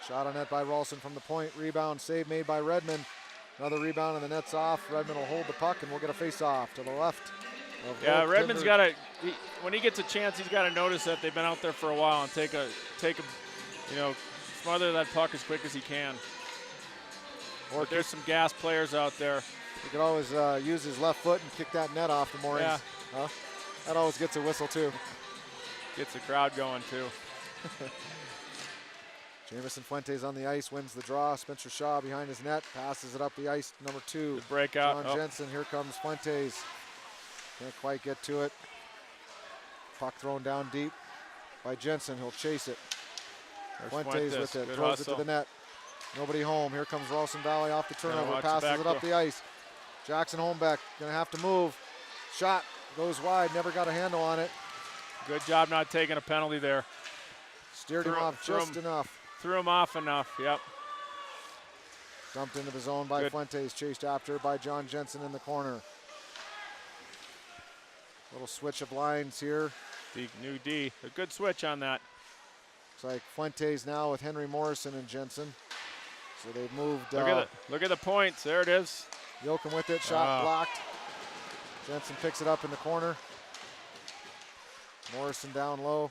Shot on net by Ralston from the point. Rebound, save made by Redmond. Another rebound and the net's off. Redmond will hold the puck and we'll get a face-off to the left. Yeah, Redmond's got to, when he gets a chance, he's got to notice that they've been out there for a while and take a, smother that puck as quick as he can. Or there's some gas players out there. He could always use his left foot and kick that net off the moorings. Yeah. Huh? That always gets a whistle too. Gets the crowd going too. Jamison Fuentes on the ice, wins the draw. Spencer Shaw behind his net, passes it up the ice, number 2. The breakout. John Jensen, here comes Fuentes. Can't quite get to it. Puck thrown down deep by Jensen, he'll chase it. Fuentes with it, Good throws hustle. it to the net. Nobody home, here comes Ralston Valley off the turnover, passes it up the ice. Jackson Holmbeck gonna have to move. Shot, goes wide, never got a handle on it. Good job not taking a penalty there. Steered him off just enough. Threw him off enough, yep. Dumped into the zone by Fuentes, chased after by John Jensen in the corner. Little switch of lines here. The new D, a good switch on that. Looks like Fuentes now with Henry Morrison and Jensen. So they've moved. Look at the points, there it is. Yoakum with it, shot blocked. Jensen picks it up in the corner. Morrison down low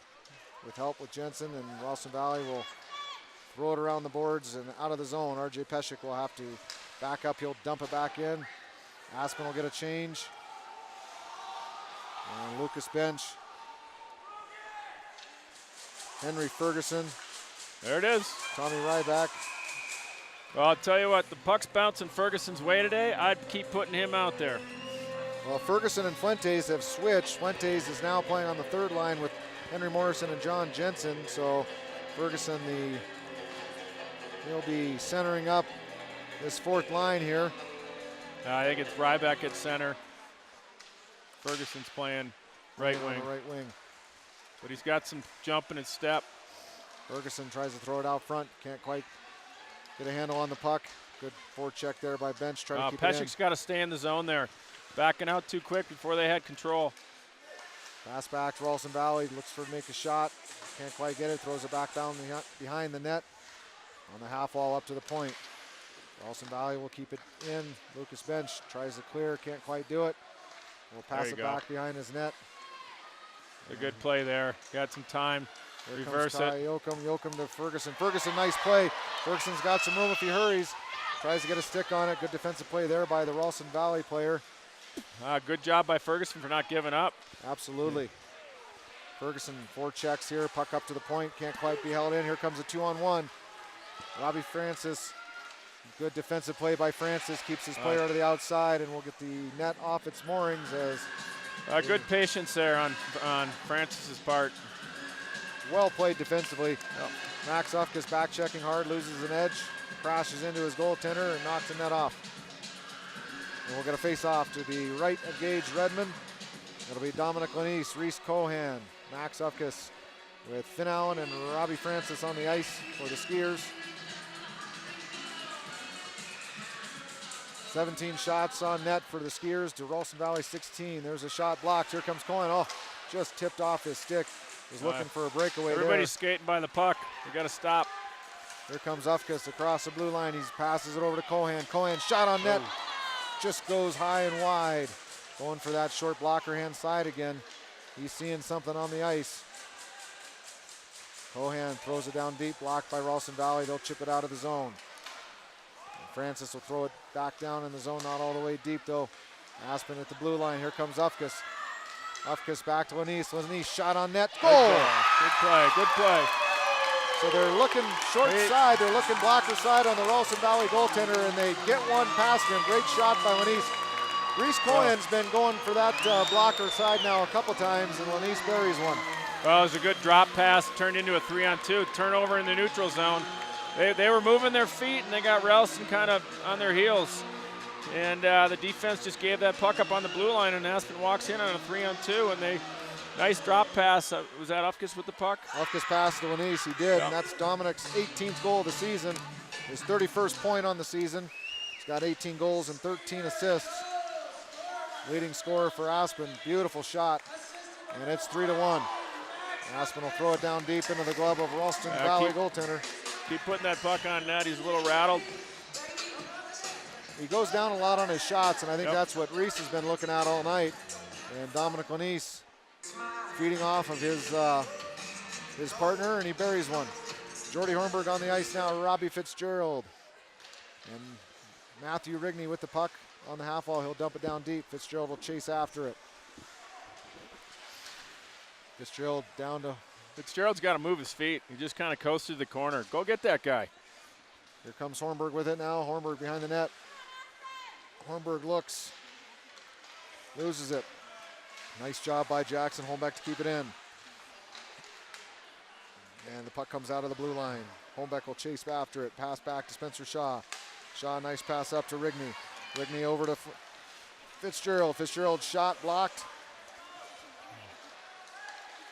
with help with Jensen, and Ralston Valley will throw it around the boards and out of the zone. RJ Pescic will have to back up. He'll dump it back in. Aspen will get a change. And Lucas Bench. Henry Ferguson. There it is. Tommy Ryback. Well, I'll tell you what, the puck's bouncing Ferguson's way today. I'd keep putting him out there. Well, Ferguson and Fuentes have switched. Fuentes is now playing on the third line with Henry Morrison and John Jensen. So Ferguson, he'll be centering up this fourth line here. I think it's Ryback at center. Ferguson's playing right wing. Right wing. But he's got some jump in his step. Ferguson tries to throw it out front. Can't quite get a handle on the puck. Good forecheck there by Bench. Try to keep it in. Peshik's got to stay in the zone there. Backing out too quick before they had control. Pass back to Ralston Valley. Looks for to make a shot. Can't quite get it. Throws it back down behind the net. On the half wall up to the point. Ralston Valley will keep it in. Lucas Bench tries to clear. Can't quite do it. Will pass it back behind his net. A good play there. Got some time. Here Reverse comes it. Yoakum to Ferguson. Ferguson, nice play. Ferguson's got some room if he hurries. Tries to get a stick on it. Good defensive play there by the Ralston Valley player. Good job by Ferguson for not giving up. Absolutely. Ferguson forechecks here. Puck up to the point. Can't quite be held in. Here comes a 2-on-1. Robbie Francis. Good defensive play by Francis. Keeps his player out of the outside, and we'll get the net off its moorings as good patience there on Francis's part. Well played defensively. Max Ufka's back checking hard, loses an edge, crashes into his goaltender and knocks the net off. And we'll get a face-off to the right of Gage Redmond. It'll be Dominic Lanise, Reese Cohan, Max Ufkas with Finn Allen and Robbie Francis on the ice for the Skiers. 17 shots on net for the Skiers to Ralston Valley 16. There's a shot blocked. Here comes Cohen. Oh, just tipped off his stick. Was looking for a breakaway. Everybody's skating by the puck. We got to stop. Here comes Ufkus across the blue line. He passes it over to Cohen. Cohen shot on net. Just goes high and wide. Going for that short blocker hand side again. He's seeing something on the ice. Cohen throws it down deep, blocked by Ralston Valley. They'll chip it out of the zone. And Francis will throw it back down in the zone, not all the way deep though. Aspen at the blue line. Here comes Ufkus. Ufkus back to Lanise. Lanise shot on net. Goal! Good play, good play. So they're looking short side. They're looking blocker side on the Ralston Valley goaltender, and they get one past him. Great shot by Lanise. Reese Cohen's been going for that blocker side now a couple times, and Lanise buries one. Well, it was a good drop pass, turned into a 3-on-2. Turnover in the neutral zone. They were moving their feet, and they got Ralston kind of on their heels. And the defense just gave that puck up on the blue line, and Aspen walks in on a 3-on-2, and nice drop pass. Was that Ufkus with the puck? Ufkus passed to Lanise, he did, and that's Dominic's 18th goal of the season. His 31st point on the season. He's got 18 goals and 13 assists. Leading scorer for Aspen, beautiful shot, and it's 3-1. Aspen will throw it down deep into the glove of Ralston Valley goaltender. Keep putting that puck on net. He's a little rattled. He goes down a lot on his shots, and I think that's what Reese has been looking at all night. And Dominic Lanise feeding off of his partner, and he buries one. Jordy Hornberg on the ice now, Robbie Fitzgerald. And Matthew Rigney with the puck on the half wall. He'll dump it down deep. Fitzgerald will chase after it. Fitzgerald down to... Fitzgerald's got to move his feet. He just kind of coasted the corner. Go get that guy. Here comes Hornberg with it now. Hornberg behind the net. Hornberg looks, loses it. Nice job by Jackson Holmbeck to keep it in. And the puck comes out of the blue line. Holmbeck will chase after it. Pass back to Spencer Shaw. Shaw, nice pass up to Rigney. Rigney over to Fitzgerald. Fitzgerald shot blocked.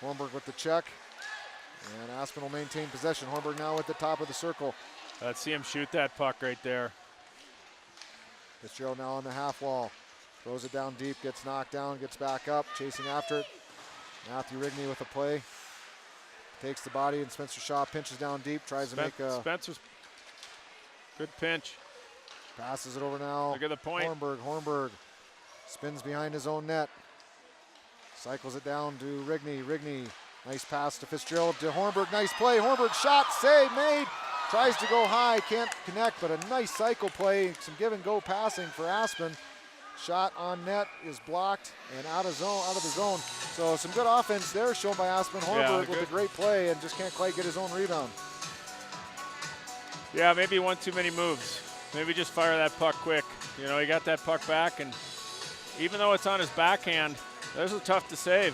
Hornberg with the check. And Aspen will maintain possession. Hornberg now at the top of the circle. Let's see him shoot that puck right there. Fitzgerald now on the half wall. Throws it down deep, gets knocked down, gets back up, chasing after it. Matthew Rigney with a play. Takes the body, and Spencer Shaw pinches down deep, tries to make a... Spencer's good pinch. Passes it over now. Look at the point. Hornberg spins behind his own net. Cycles it down to Rigney. Rigney, nice pass to Fitzgerald to Hornberg. Nice play. Hornberg shot, save made. Tries to go high, can't connect, but a nice cycle play. Some give and go passing for Aspen. Shot on net is blocked and out of the zone. So some good offense there shown by Aspen. Hornberg with a great play and just can't quite get his own rebound. Yeah, maybe he won too many moves. Maybe just fire that puck quick. You know, he got that puck back, and even though it's on his backhand, those are tough to save.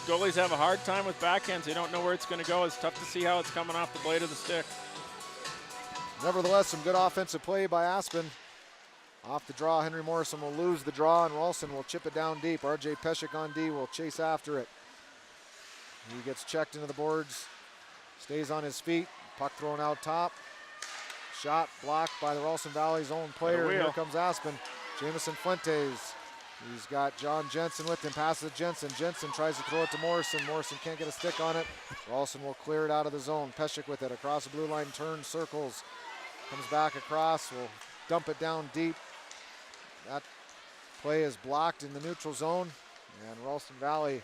Goalies have a hard time with backhands. They don't know where it's going to go. It's tough to see how it's coming off the blade of the stick. Nevertheless, some good offensive play by Aspen. Off the draw, Henry Morrison will lose the draw, and Ralston will chip it down deep. R.J. Peshek on D will chase after it. He gets checked into the boards, stays on his feet, puck thrown out top. Shot blocked by the Ralston Valley's own player. And here comes Aspen. Jamison Fuentes. He's got John Jensen with him, passes to Jensen. Jensen tries to throw it to Morrison. Morrison can't get a stick on it. Ralston will clear it out of the zone. Peshek with it, across the blue line, turns, circles. Comes back across, will dump it down deep. That play is blocked in the neutral zone, and Ralston Valley.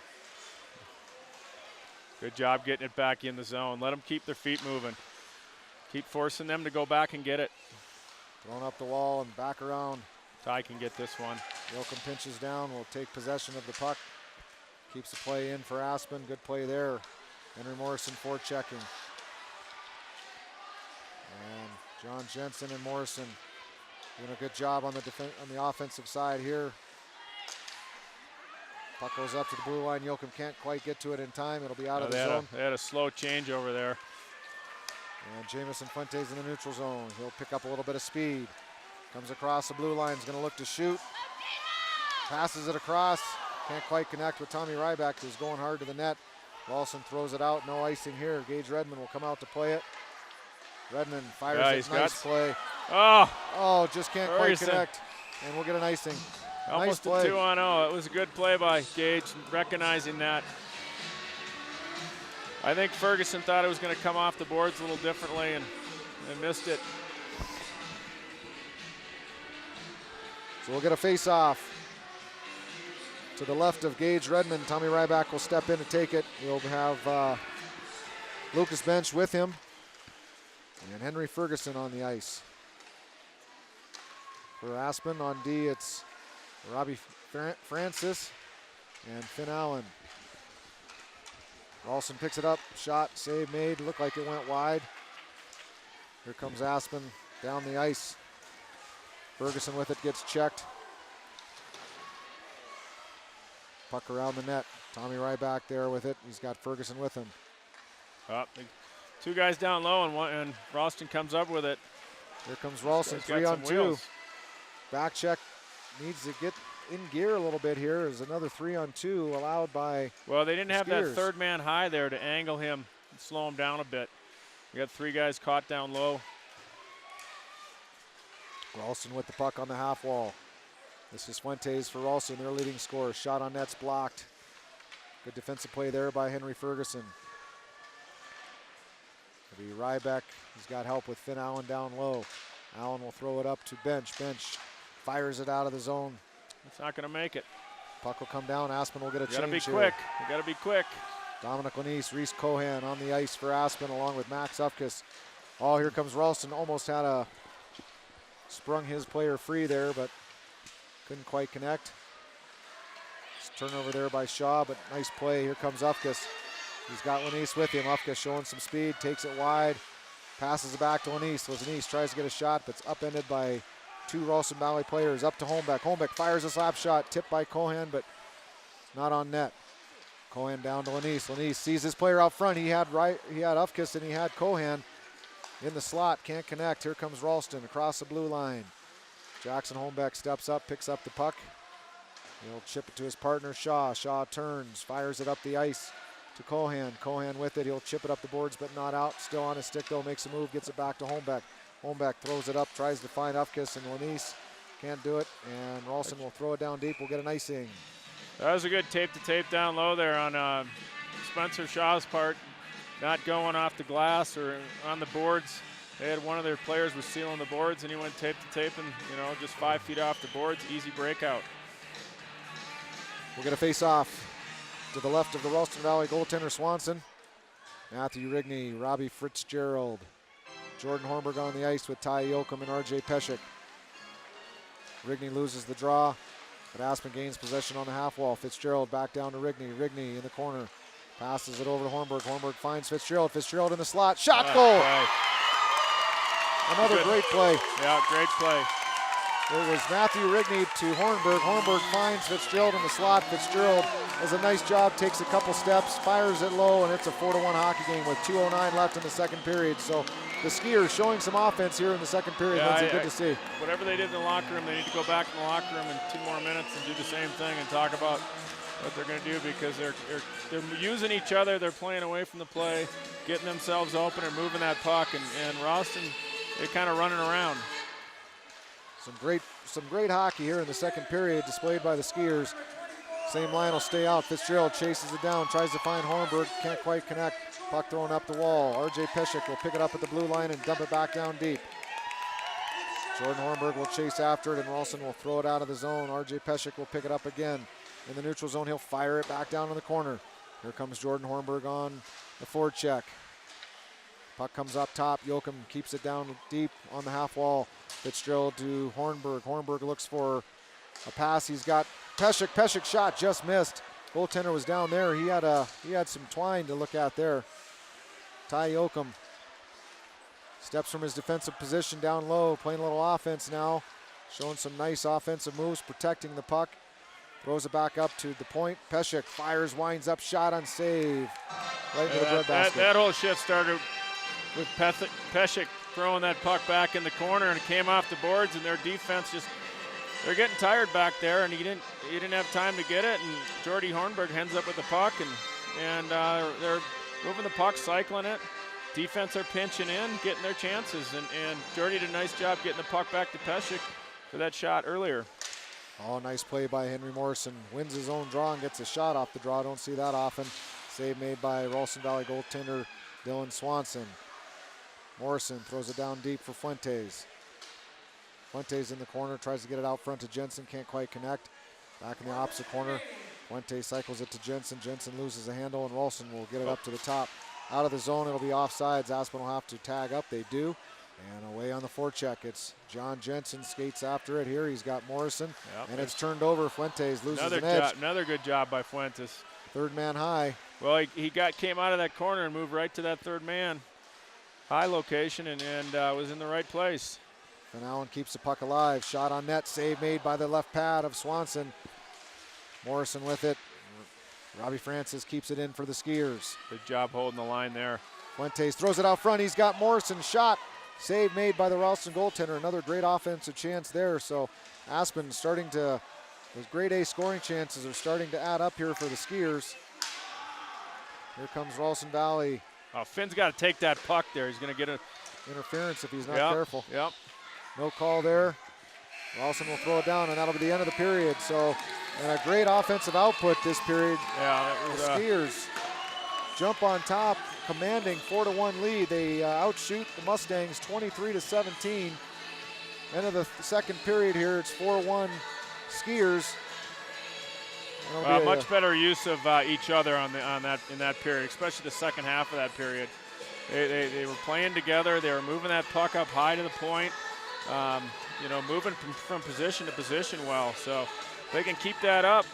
Good job getting it back in the zone. Let them keep their feet moving. Keep forcing them to go back and get it. Thrown up the wall and back around. Ty can get this one. Yoakum pinches down, will take possession of the puck. Keeps the play in for Aspen. Good play there. Henry Morrison forechecking. And John Jensen and Morrison doing a good job on the offensive side here. Puck goes up to the blue line. Yoakum can't quite get to it in time. It'll be out of the zone. They had a slow change over there. And Jamison Fuentes in the neutral zone. He'll pick up a little bit of speed. Comes across the blue line, is going to look to shoot. Passes it across. Can't quite connect with Tommy Ryback, who's going hard to the net. Ralston throws it out. No icing here. Gage Redmond will come out to play it. Redmond fires it. Nice play. Oh, just can't quite connect. and we'll get an icing. Almost nice a play. 2-on-0. It was a good play by Gage, recognizing that. I think Ferguson thought it was going to come off the boards a little differently and missed it. So we'll get a face-off. To the left of Gage Redmond, Tommy Ryback will step in to take it. We'll have Lucas Bench with him. And Henry Ferguson on the ice. For Aspen on D, it's Robbie Francis and Finn Allen. Ralston picks it up, shot, save made, looked like it went wide. Here comes Aspen down the ice. Ferguson with it, gets checked. Puck around the net. Tommy Ryback there with it. He's got Ferguson with him. Two guys down low and Ralston comes up with it. Here comes Ralston, 3-on-2. Back check needs to get in gear a little bit here. There's another 3-on-2 allowed by Well, they didn't have Skiers. that third man high there to angle him and slow him down a bit. We got three guys caught down low. Ralston with the puck on the half wall. This is Fuentes for Ralston, their leading scorer. Shot on net's blocked. Good defensive play there by Henry Ferguson. It'll be Ryback. He's got help with Finn Allen down low. Allen will throw it up to Bench. Bench fires it out of the zone. It's not going to make it. Puck will come down. Aspen will get a change here. You got to be quick. You got to be quick. Dominic Lanise, Reese Cohan on the ice for Aspen along with Max Ufkus. Oh, here comes Ralston. Almost had sprung his player free there, but couldn't quite connect. Turnover there by Shaw, but nice play. Here comes Ufkus. He's got Lanise with him. Ufkus showing some speed, takes it wide, passes it back to Lanise. Lanise tries to get a shot, but it's upended by two Ralston Valley players. Up to Holmbeck. Holmbeck fires a slap shot, tipped by Cohan, but not on net. Cohan down to Lanise. Lanise sees his player out front. He had Ufkus and he had Cohan in the slot. Can't connect. Here comes Ralston across the blue line. Jackson Holmbeck steps up, picks up the puck. He'll chip it to his partner, Shaw. Shaw turns, fires it up the ice to Cohan. Cohan with it. He'll chip it up the boards, but not out. Still on his stick, though. Makes a move, gets it back to Holmbeck. Holmbeck throws it up, tries to find Ufkus and Lanise. Can't do it, and Ralston will throw it down deep. We'll get an icing. That was a good tape-to-tape down low there on Spencer Shaw's part. Not going off the glass or on the boards. They had one of their players was sealing the boards, and he went tape-to-tape and, just 5 feet off the boards. Easy breakout. We'll get a face-off to the left of the Ralston Valley goaltender Swanson. Matthew Rigney, Robbie Fitzgerald, Jordan Hornberg on the ice with Ty Yoakum and RJ Peshek. Rigney loses the draw, but Aspen gains possession on the half wall. Fitzgerald back down to Rigney. Rigney in the corner. Passes it over to Hornberg. Hornberg finds Fitzgerald. Fitzgerald in the slot. Shot, goal! Another great play. Yeah, great play. It was Matthew Rigney to Hornberg. Hornberg finds Fitzgerald in the slot. Fitzgerald does a nice job, takes a couple steps, fires it low, and it's a 4-1 hockey game with 2:09 left in the second period. So the Skiers showing some offense here in the second period. Lindsay, good to see. Whatever they did in the locker room, they need to go back in the locker room in 2 more minutes and do the same thing and talk about what they're going to do, because they're using each other. They're playing away from the play, getting themselves open and moving that puck, and Ralston, they're kind of running around. Some great hockey here in the second period displayed by the Skiers. Same line will stay out. Fitzgerald chases it down, tries to find Hornberg, can't quite connect. Puck thrown up the wall. RJ Peshek will pick it up at the blue line and dump it back down deep. Jordan Hornberg will chase after it, and Ralston will throw it out of the zone. RJ Peshek will pick it up again. In the neutral zone, he'll fire it back down in the corner. Here comes Jordan Hornberg on the forecheck. Puck comes up top. Yoakum keeps it down deep on the half wall. Fitzgerald to Hornberg. Hornberg looks for a pass. He's got Peshek. Peshek shot just missed. Goaltender was down there. He had some twine to look at there. Ty Yoakum steps from his defensive position down low, playing a little offense now, showing some nice offensive moves, protecting the puck. Throws it back up to the point. Peshek fires, winds up, shot on save. Right into the breadbasket. That whole shift started with Peshek throwing that puck back in the corner, and it came off the boards, and their defense they're getting tired back there, and he didn't have time to get it, and Jordy Hornberg ends up with the puck, and they're moving the puck, cycling it. Defense are pinching in, getting their chances, and Jordy did a nice job getting the puck back to Peshek, for that shot earlier. Oh, nice play by Henry Morrison. Wins his own draw and gets a shot off the draw. Don't see that often. Save made by Ralston Valley goaltender Dylan Swanson. Morrison throws it down deep for Fuentes. Fuentes in the corner, tries to get it out front to Jensen, can't quite connect. Back in the opposite corner, Fuentes cycles it to Jensen. Jensen loses the handle, and Ralston will get it up to the top. Out of the zone, it'll be offsides. Aspen will have to tag up. They do. And away on the forecheck, it's John Jensen skates after it here. He's got Morrison, and it's turned over. Fuentes loses an edge. Another good job by Fuentes. Third man high. Well, he came out of that corner and moved right to that third man high location and was in the right place. Van Allen keeps the puck alive. Shot on net, save made by the left pad of Swanson. Morrison with it. Robbie Francis keeps it in for the Skiers. Good job holding the line there. Fuentes throws it out front. He's got Morrison shot. Save made by the Ralston goaltender. Another great offensive chance there. So Aspen starting to, those grade A scoring chances are starting to add up here for the Skiers. Here comes Ralston Valley. Oh, Finn's got to take that puck there. He's going to get an interference if he's not careful. Yep. No call there. Ralston will throw it down, and that'll be the end of the period. So, and a great offensive output this period. Yeah, that was, the Skiers jump on top, commanding 4-1 lead. They outshoot the Mustangs 23-17. End of the second period here. It's 4-1 Skiers. Much better use of each other in that period, especially the second half of that period. They were playing together. They were moving that puck up high to the point. Moving from position to position well. So if they can keep that up,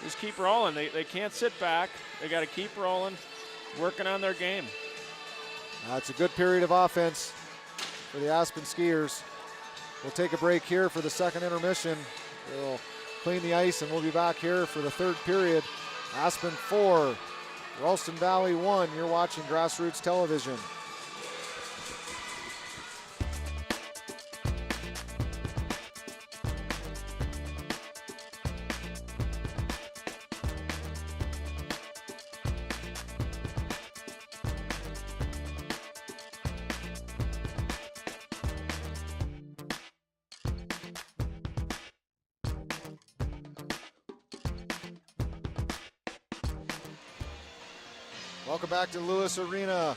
just keep rolling. They can't sit back. They got to keep rolling, working on their game. It's a good period of offense for the Aspen Skiers. We'll take a break here for the second intermission. We'll clean the ice, and we'll be back here for the third period. Aspen 4, Ralston Valley 1. You're watching Grassroots Television. Welcome back to Lewis Arena.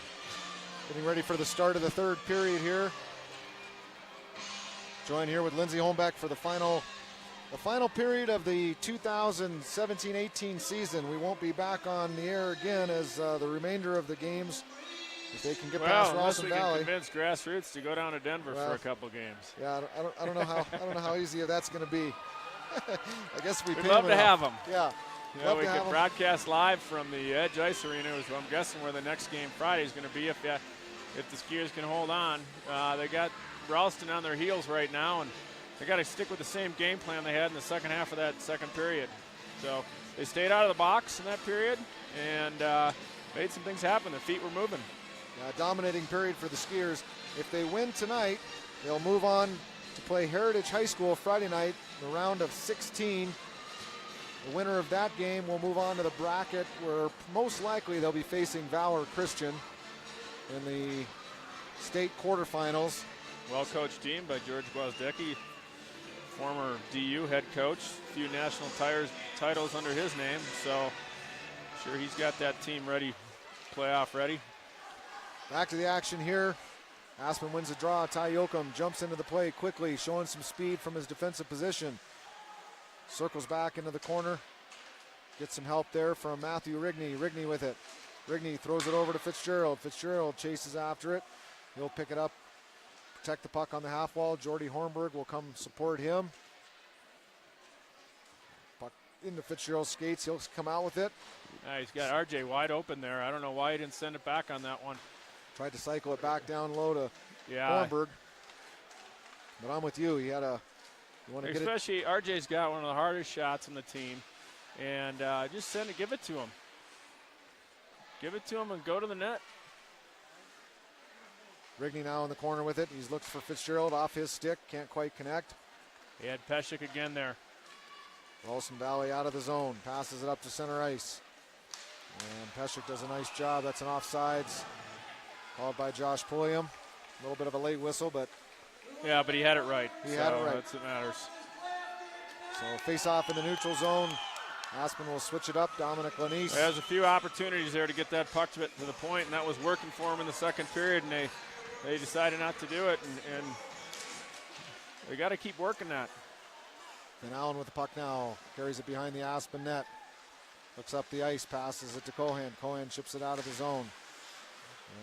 Getting ready for the start of the third period here. Joined here with Lindsay Holmbeck for the final period of the 2017-18 season. We won't be back on the air again as the remainder of the games, if they can get past Ralston Valley. Convince Grassroots to go down to Denver for a couple games. Yeah, I don't know how easy that's going to be. I guess we'd love to have them. Yeah. We could broadcast live from the Edge Ice Arena, which I'm guessing where the next game Friday is going to be if the Skiers can hold on. They got Ralston on their heels right now, and they got to stick with the same game plan they had in the second half of that second period. So they stayed out of the box in that period and made some things happen. Their feet were moving. Dominating period for the Skiers. If they win tonight, they'll move on to play Heritage High School Friday night, the round of 16. The winner of that game will move on to the bracket where most likely they'll be facing Valor Christian in the state quarterfinals. Well-coached team by George Gwozdecki, former DU head coach. A few national titles under his name, so sure he's got that team ready, playoff ready. Back to the action here. Aspen wins the draw. Ty Yoakum jumps into the play quickly, showing some speed from his defensive position. Circles back into the corner. Gets some help there from Matthew Rigney. Rigney with it. Rigney throws it over to Fitzgerald. Fitzgerald chases after it. He'll pick it up, protect the puck on the half wall. Jordy Hornberg will come support him. Puck into Fitzgerald's skates. He'll come out with it. He's got RJ wide open there. I don't know why he didn't send it back on that one. Tried to cycle it back down low to Hornberg. But I'm with you. He had a... Especially RJ's got one of the hardest shots on the team, and just give it to him. Give it to him and go to the net. Rigney now in the corner with it. He's looked for Fitzgerald off his stick. Can't quite connect. He had Peshek again there. Ralston Valley out of the zone. Passes it up to center ice. And Peshek does a nice job. That's an offsides. Called by Josh Pulliam. A little bit of a late whistle, but Yeah, but he had it right. He had it right. That's what matters. So face off in the neutral zone. Aspen will switch it up. Dominic Lanise. There's a few opportunities there to get that puck to the point, and that was working for him in the second period, and they decided not to do it, and they got to keep working that. Van Allen with the puck now. Carries it behind the Aspen net. Looks up the ice, passes it to Cohan. Cohan chips it out of the zone.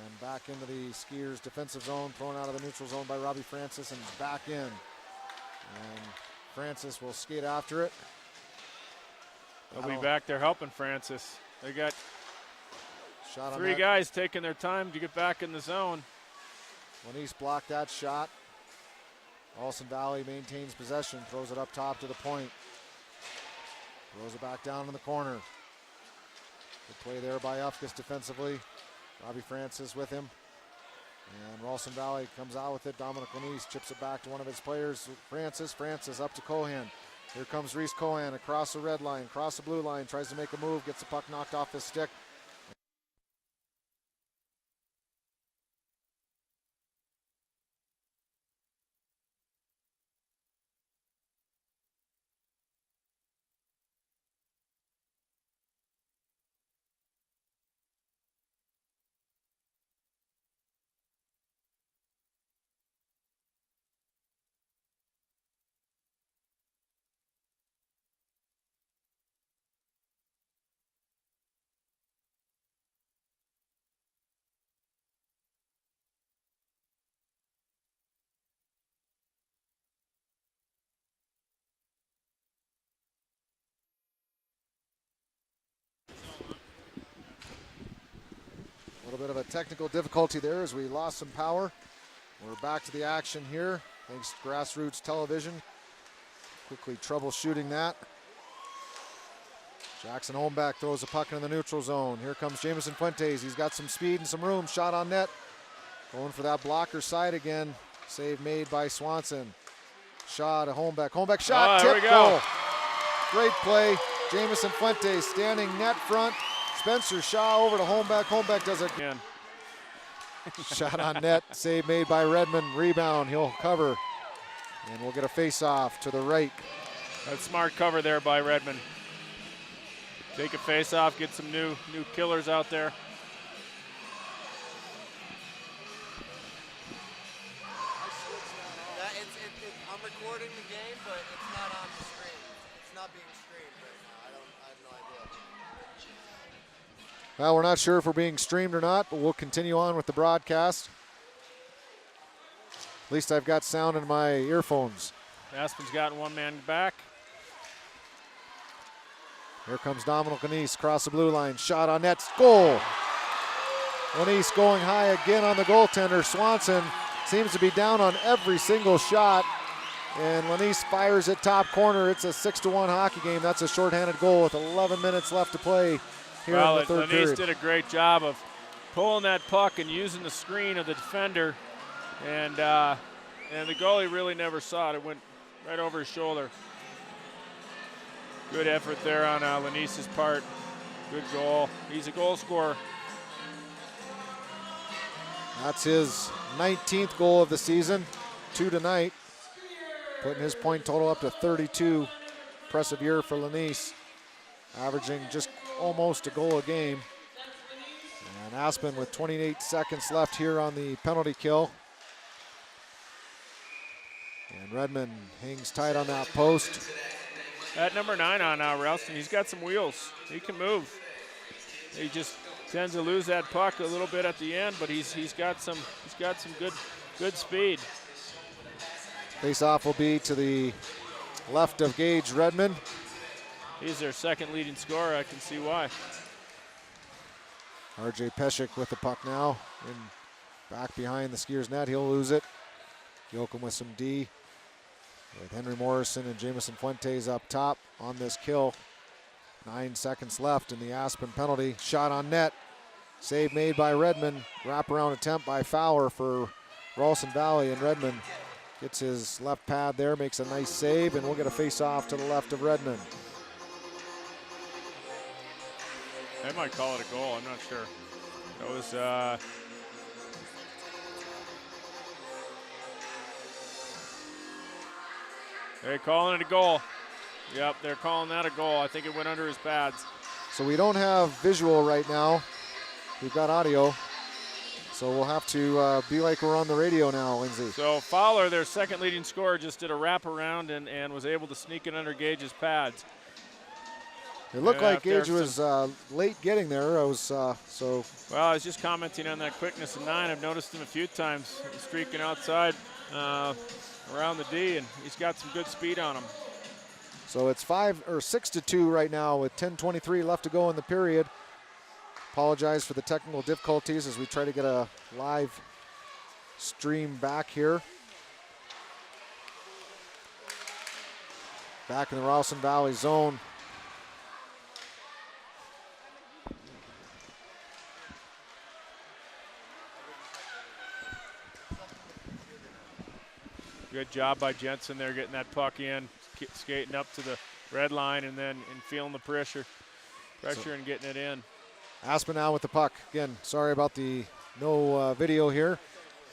And back into the Skiers' defensive zone, thrown out of the neutral zone by Robbie Francis, and back in. And Francis will skate after it. They'll be back there helping Francis. They got shot on three guys taking their time to get back in the zone. Lanise blocked that shot. Ralston Valley maintains possession, throws it up top to the point. Throws it back down in the corner. Good play there by Ufkus defensively. Robbie Francis with him. And Ralston Valley comes out with it. Dominic Lanise chips it back to one of his players. Francis up to Cohan. Here comes Reese Cohan across the red line, across the blue line, tries to make a move, gets the puck knocked off his stick. A little bit of a technical difficulty there as we lost some power. We're back to the action here, thanks to Grassroots Television. Quickly troubleshooting that. Jackson Holmbeck throws a puck in the neutral zone. Here comes Jamison Fuentes. He's got some speed and some room. Shot on net. Going for that blocker side again. Save made by Swanson. Shot to Holmbeck. Holmbeck shot, tip, goal. Great play. Jamison Fuentes standing net front. Spencer Shaw over to Holmbeck. Holmbeck does it again. Shot on net. Save made by Redmond. Rebound. He'll cover. And we'll get a face-off to the right. That's smart cover there by Redmond. Take a face-off, get some new killers out there. I'm recording the game, but it's not on the screen. It's not being streamed right now. I have no idea. Well, we're not sure if we're being streamed or not, but we'll continue on with the broadcast. At least I've got sound in my earphones. Aspen's gotten one man back. Here comes Dominic Lanise across the blue line. Shot on net. Goal! Lanise going high again on the goaltender. Swanson seems to be down on every single shot. And Lanise fires it top corner. It's a 6-1 hockey game. That's a shorthanded goal with 11 minutes left to play here in the third period. Lanise did a great job of pulling that puck and using the screen of the defender. And the goalie really never saw it. It went right over his shoulder. Good effort there on Lanise's part. Good goal. He's a goal scorer. That's his 19th goal of the season, 2 tonight. Putting his point total up to 32. Impressive year for Lanise, averaging just almost a goal a game. And Aspen with 28 seconds left here on the penalty kill. And Redmond hangs tight on that post. At number 9 on Ralston, he's got some wheels. He can move. He just tends to lose that puck a little bit at the end, but he's got some good speed. Face-off will be to the left of Gage Redmond. He's their second leading scorer. I can see why. RJ Pesek with the puck now, and back behind the Skiers net. He'll lose it. Yoakum with some D, with Henry Morrison and Jamison Fuentes up top on this kill. 9 seconds left in the Aspen penalty. Shot on net. Save made by Redmond. Wraparound attempt by Fowler for Ralston Valley, and Redmond gets his left pad there, makes a nice save, and we'll get a face-off to the left of Redmond. They might call it a goal. I'm not sure. That was They're calling it a goal. Yep, they're calling that a goal. I think it went under his pads. So we don't have visual right now. We've got audio. So we'll have to be like we're on the radio now, Lindsay. So Fowler, their second leading scorer, just did a wraparound and was able to sneak it under Gage's pads. It looked like Gage was late getting there. Well, I was just commenting on that quickness of 9. I've noticed him a few times streaking outside around the D, and he's got some good speed on him. So it's 6-2 right now with 10:23 left to go in the period. Apologize for the technical difficulties as we try to get a live stream back here. Back in the Ralston Valley zone. Good job by Jensen there, getting that puck in, skating up to the red line, and then feeling the pressure and getting it in. Aspen now with the puck. Again, sorry about the no video here.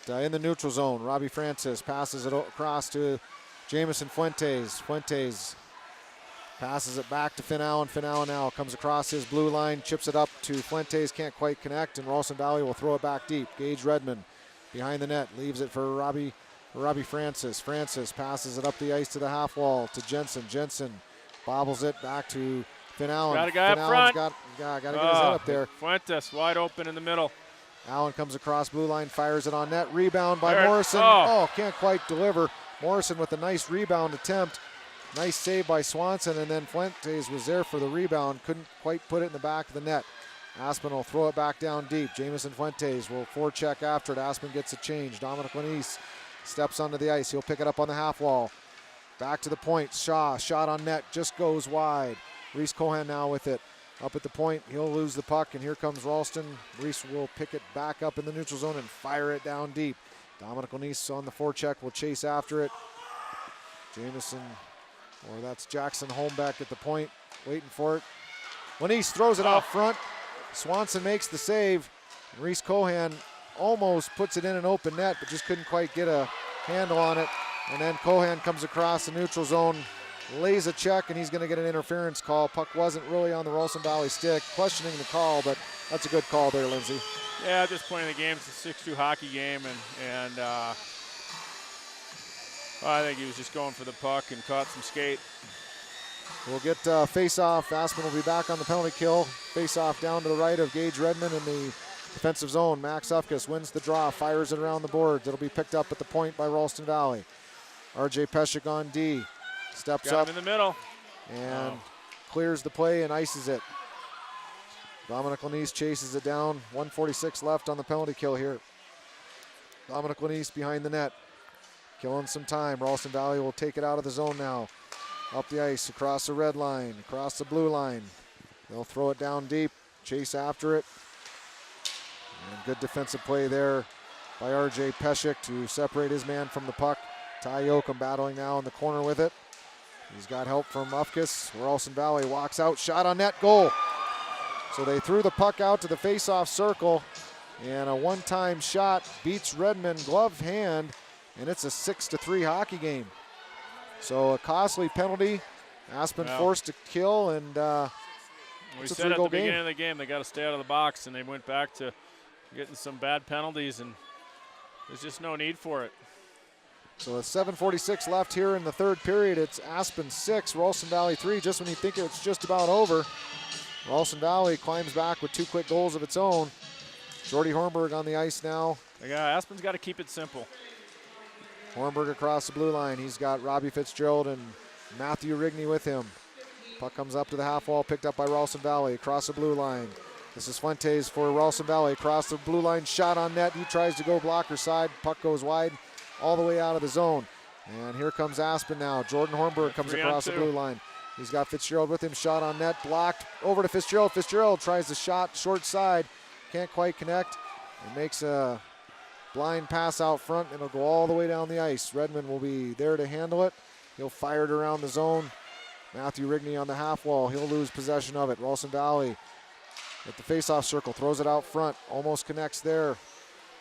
In the neutral zone, Robbie Francis passes it across to Jamison Fuentes. Fuentes passes it back to Finn Allen. Finn Allen now comes across his blue line, chips it up to Fuentes, can't quite connect, and Ralston Valley will throw it back deep. Gage Redmond behind the net, leaves it for Robbie Francis. Francis passes it up the ice to the half wall to Jensen. Jensen bobbles it back to Finn Allen. Got a guy up front. Got to get his head up there. Fuentes wide open in the middle. Allen comes across blue line, fires it on net. Rebound by there. Morrison. Can't quite deliver. Morrison with a nice rebound attempt. Nice save by Swanson, and then Fuentes was there for the rebound. Couldn't quite put it in the back of the net. Aspen will throw it back down deep. Jamison Fuentes will forecheck after it. Aspen gets a change. Dominic Lanise steps onto the ice. He'll pick it up on the half wall. Back to the point. Shaw, shot on net, just goes wide. Reese Cohan now with it. Up at the point, he'll lose the puck, and here comes Ralston. Reese will pick it back up in the neutral zone and fire it down deep. Dominic Lanise on the forecheck will chase after it. Jamison, or that's Jackson Holmbeck at the point, waiting for it. Lanise throws it out front. Swanson makes the save. Reese Cohan almost puts it in an open net, but just couldn't quite get a handle on it. And then Cohan comes across the neutral zone, lays a check, and he's going to get an interference call. Puck wasn't really on the Ralston Valley stick. Questioning the call, but that's a good call there, Lindsay. Yeah, at this point in the game, it's a 6-2 hockey game, and I think he was just going for the puck and caught some skate. We'll get face-off. Aspen will be back on the penalty kill. Face-off down to the right of Gage Redmond in the defensive zone. Max Ufkus wins the draw, fires it around the boards. It'll be picked up at the point by Ralston Valley. RJ Peshek on D. Steps Got up him in the middle and clears the play and ices it. Dominic Lanise chases it down. 1:46 left on the penalty kill here. Dominic Lanise behind the net, killing some time. Ralston Valley will take it out of the zone now. Up the ice, across the red line, across the blue line. They'll throw it down deep, chase after it. And good defensive play there by RJ Peshek to separate his man from the puck. Ty Yoakum battling now in the corner with it. He's got help from Ufkus. Ralston Valley walks out, shot on net, goal. So they threw the puck out to the face-off circle, and a one-time shot beats Redmond glove hand, and it's a 6-3 hockey game. So a costly penalty. Aspen forced to kill, and we it's a said at the three-goal game. beginning of the game they got to stay out of the box, and they went back to getting some bad penalties, and there's just no need for it. So with 7:46 left here in the third period, it's Aspen 6, Ralston Valley 3. Just when you think it's just about over, Ralston Valley climbs back with two quick goals of its own. Jordy Hornberg on the ice now. Yeah, Aspen's got to keep it simple. Hornberg across the blue line. He's got Robbie Fitzgerald and Matthew Rigney with him. Puck comes up to the half wall, picked up by Ralston Valley across the blue line. This is Fuentes for Ralston Valley across the blue line, shot on net. He tries to go blocker side. Puck goes wide all the way out of the zone. And here comes Aspen now. Jordan Hornberg comes across the blue line. He's got Fitzgerald with him, shot on net, blocked over to Fitzgerald. Fitzgerald tries the shot short side, can't quite connect, and makes a blind pass out front, and it'll go all the way down the ice. Redmond will be there to handle it. He'll fire it around the zone. Matthew Rigney on the half wall. He'll lose possession of it. Ralston Valley at the faceoff circle, throws it out front, almost connects there.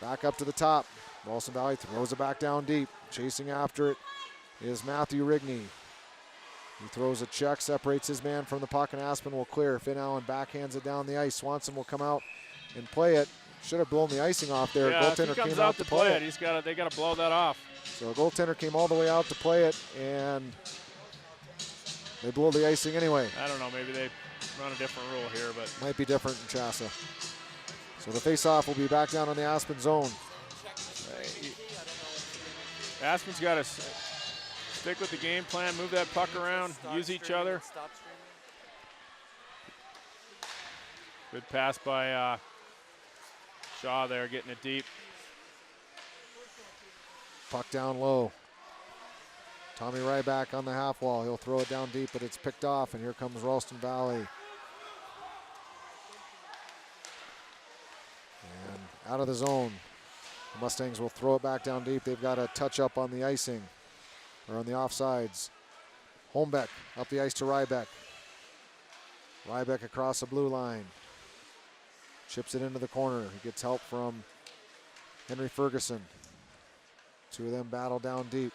Back up to the top. Ralston Valley throws it back down deep, chasing after it. is Matthew Rigney. He throws a check, separates his man from the puck, and Aspen will clear. Finn Allen backhands it down the ice. Swanson will come out and play it. Should have blown the icing off there. Yeah, if he Goaltender comes came out to play it. they got to blow that off. So a goaltender came all the way out to play it, and they blew the icing anyway. I don't know, maybe they run a different rule here, but might be different in Chassa. So the face-off will be back down on the Aspen zone. Aspen's got to stick with the game plan, move that puck around, use each other. Good pass by Shaw there, getting it deep. Puck down low. Tommy Ryback on the half wall. He'll throw it down deep, but it's picked off, and here comes Ralston Valley. And out of the zone. The Mustangs will throw it back down deep. They've got a touch up on the icing, or on the offsides. Holmbeck up the ice to Ryback. Ryback across the blue line. Chips it into the corner. He gets help from Henry Ferguson. Two of them battle down deep.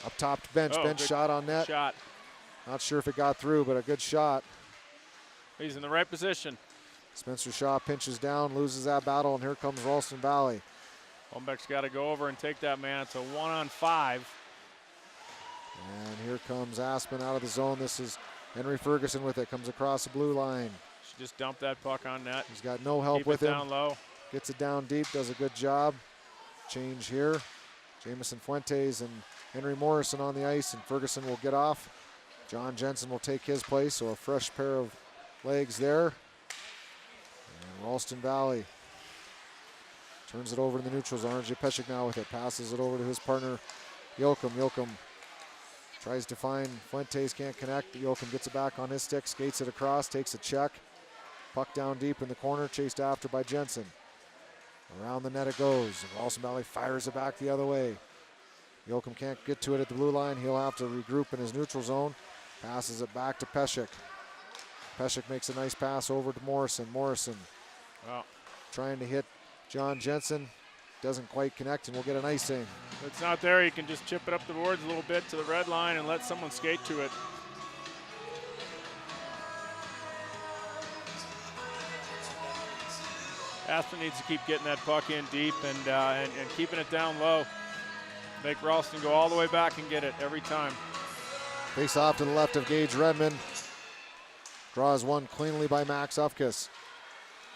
Up top to Bench. Bench shot on net. Shot. Not sure if it got through, but a good shot. He's in the right position. Spencer Shaw pinches down, loses that battle, and here comes Ralston Valley. Holmbeck's got to go over and take that man. It's a 1-on-5. And here comes Aspen out of the zone. This is Henry Ferguson with it. Comes across the blue line. Should just dump that puck on net. He's got no help Keep with it him. down low. Gets it down deep, does a good job. Change here. Jamison Fuentes and Henry Morrison on the ice, and Ferguson will get off. John Jensen will take his place, so a fresh pair of legs there. And Ralston Valley turns it over to the neutral zone. RJ Peshek now with it. Passes it over to his partner, Yoakum. Yoakum tries to find Fuentes, can't connect. Yoakum gets it back on his stick, skates it across, takes a check. Puck down deep in the corner, chased after by Jensen. Around the net it goes. Ralston Valley fires it back the other way. Yoakum can't get to it at the blue line. He'll have to regroup in his neutral zone. Passes it back to Peshek. Peshek makes a nice pass over to Morrison. Morrison trying to hit John Jensen. Doesn't quite connect, and we'll get an icing. If it's not there, you can just chip it up the boards a little bit to the red line and let someone skate to it. Aspen needs to keep getting that puck in deep and keeping it down low. Make Ralston go all the way back and get it every time. Face off to the left of Gage Redmond. Draws one cleanly by Max Ufkus.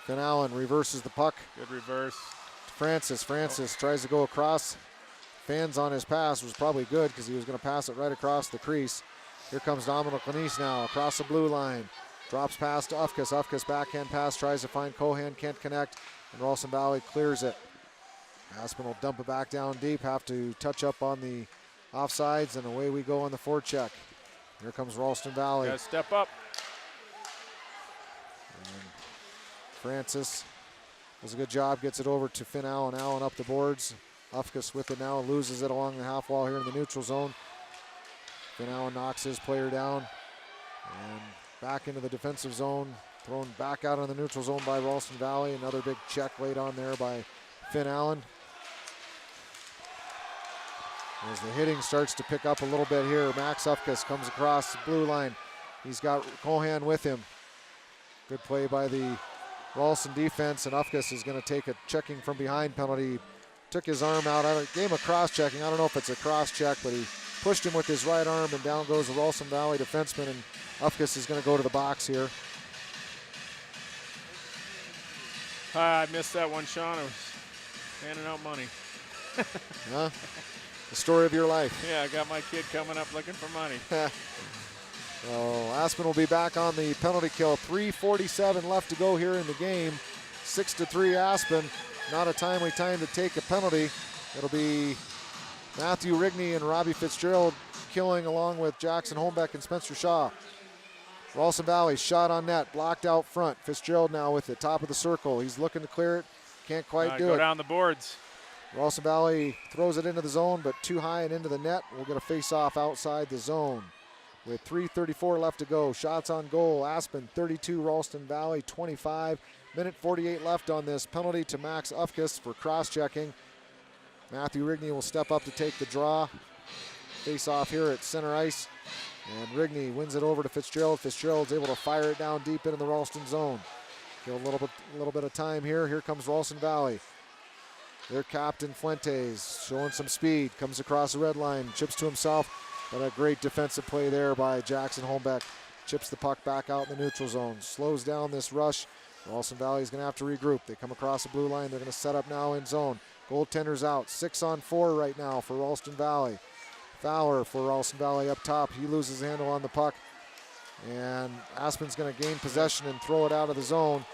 Finn Allen reverses the puck. Good reverse. Francis tries to go across. Fans on his pass was probably good because he was going to pass it right across the crease. Here comes Dominic Lanise now across the blue line. Drops pass to Ufkus. Ufkus backhand pass, tries to find Cohan, can't connect, and Ralston Valley clears it. Aspen will dump it back down deep, have to touch up on the offsides, and away we go on the forecheck. Here comes Ralston Valley. Gotta step up. And Francis does a good job, gets it over to Finn Allen. Allen up the boards. Ufkus with it now, loses it along the half wall here in the neutral zone. Finn Allen knocks his player down, and back into the defensive zone, thrown back out on the neutral zone by Ralston Valley. Another big check laid on there by Finn Allen. As the hitting starts to pick up a little bit here, Max Ufkus comes across the blue line. He's got Cohan with him. Good play by the Ralston defense, and Ufkus is going to take a checking from behind penalty. Took his arm out. Gave him a cross-checking. I don't know if it's a cross-check, but he pushed him with his right arm, and down goes the Ralston Valley defenseman, and Ufkus is going to go to the box here. I missed that one, Sean. I was handing out money. Huh? The story of your life. Yeah, I got my kid coming up looking for money. So Aspen will be back on the penalty kill. 3:47 left to go here in the game. 6-3 Aspen. Not a timely time to take a penalty. It'll be Matthew Rigney and Robbie Fitzgerald killing along with Jackson Holmbeck and Spencer Shaw. Ralston Valley shot on net, blocked out front. Fitzgerald now with the top of the circle. He's looking to clear it, can't quite do go it. Down the boards. Ralston Valley throws it into the zone, but too high and into the net. We'll get a face-off outside the zone. With 3:34 left to go. Shots on goal. Aspen 32, Ralston Valley 25. Minute 48 left on this. Penalty to Max Ufkus for cross-checking. Matthew Rigney will step up to take the draw. face off here at center ice. And Rigney wins it over to Fitzgerald. Fitzgerald's able to fire it down deep into the Ralston zone. Kill a little bit of time here. Here comes Ralston Valley. Their captain Fuentes showing some speed. Comes across the red line, chips to himself. But a great defensive play there by Jackson Holmbeck. Chips the puck back out in the neutral zone. Slows down this rush. Ralston Valley is going to have to regroup. They come across the blue line. They're going to set up now in zone. Goaltender's out. 6-on-4 right now for Ralston Valley. Fowler for Ralston Valley up top. He loses the handle on the puck. And Aspen's going to gain possession and throw it out of the zone.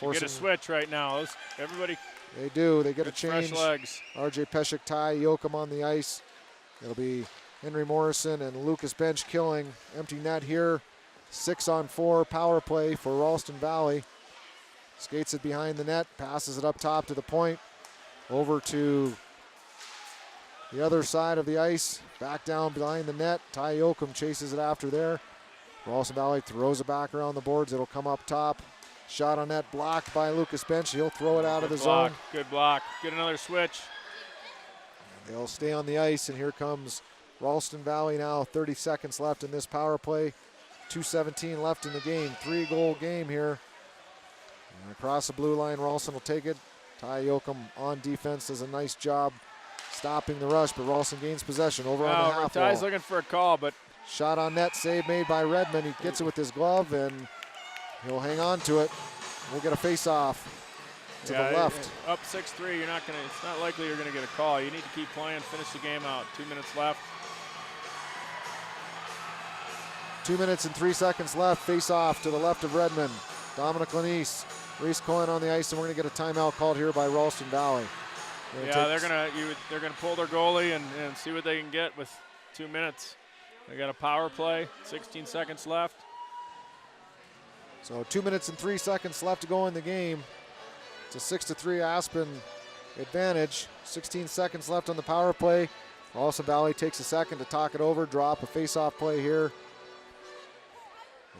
Get a switch right now. Everybody. They do. They get a change. Fresh legs. RJ Peshek, Ty Yoakum on the ice. It'll be Henry Morrison and Lucas Bench killing. Empty net here. 6-on-4 power play for Ralston Valley. Skates it behind the net. Passes it up top to the point. Over to the other side of the ice. Back down behind the net. Ty Yoakum chases it after there. Ralston Valley throws it back around the boards. It'll come up top. Shot on net blocked by Lucas Bench. He'll throw it out of the zone. Good block. Get another switch. They'll stay on the ice, and here comes Ralston Valley now. 30 seconds left in this power play. 2:17 left in the game. 3-goal game here. And across the blue line, Ralston will take it. Ty Yoakum on defense does a nice job stopping the rush, but Ralston gains possession over on the half wall. Ty's looking for a call, but shot on net, save made by Redmond. He gets it with his glove, and he'll hang on to it. We'll get a face-off to the left. Up 6-3, it's not likely you're gonna get a call. You need to keep playing, finish the game out. 2 minutes left. 2 minutes and 3 seconds left. Face-off to the left of Redmond. Dominic Lanise, Reese Cohen on the ice, and we're gonna get a timeout called here by Ralston Valley. They're gonna pull their goalie and see what they can get with 2 minutes. They got a power play, 16 seconds left. So 2 minutes and 3 seconds left to go in the game. It's a 6-3 Aspen advantage. 16 seconds left on the power play. Ralston Valley takes a second to talk it over, drop a face-off play here.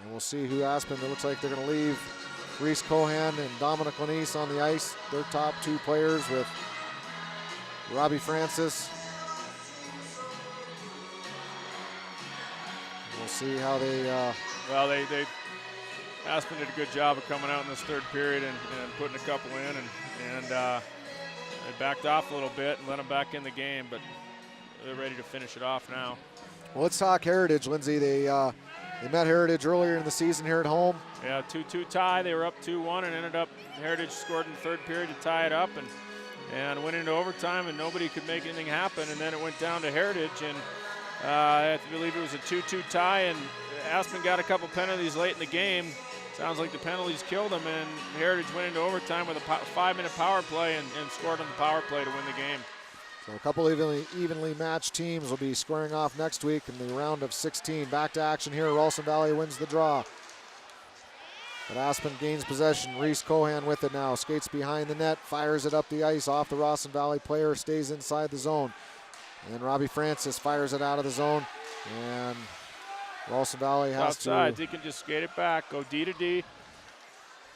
And we'll see who Aspen, it looks like they're gonna leave Reese Cohan and Dominic Lanise on the ice. Their top two players with Robbie Francis. We'll see how they Aspen did a good job of coming out in this third period and putting a couple in, and they backed off a little bit and let them back in the game, but they're ready to finish it off now. Well, let's talk Heritage, Lindsay. They met Heritage earlier in the season here at home. Yeah, 2-2 tie. They were up 2-1 and ended up, Heritage scored in the third period to tie it up and went into overtime, and nobody could make anything happen, and then it went down to Heritage, and I believe it was a 2-2 tie, and Aspen got a couple penalties late in the game. Sounds like the penalties killed them, and Heritage went into overtime with a 5-minute power play and scored on the power play to win the game. So a couple evenly matched teams will be squaring off next week in the round of 16. Back to action here. Ralston Valley wins the draw. But Aspen gains possession. Reese Cohan with it now. Skates behind the net. Fires it up the ice off the Ralston Valley player. Stays inside the zone. And Robbie Francis fires it out of the zone. And Ralston Valley has outside. He can just skate it back. Go D to D.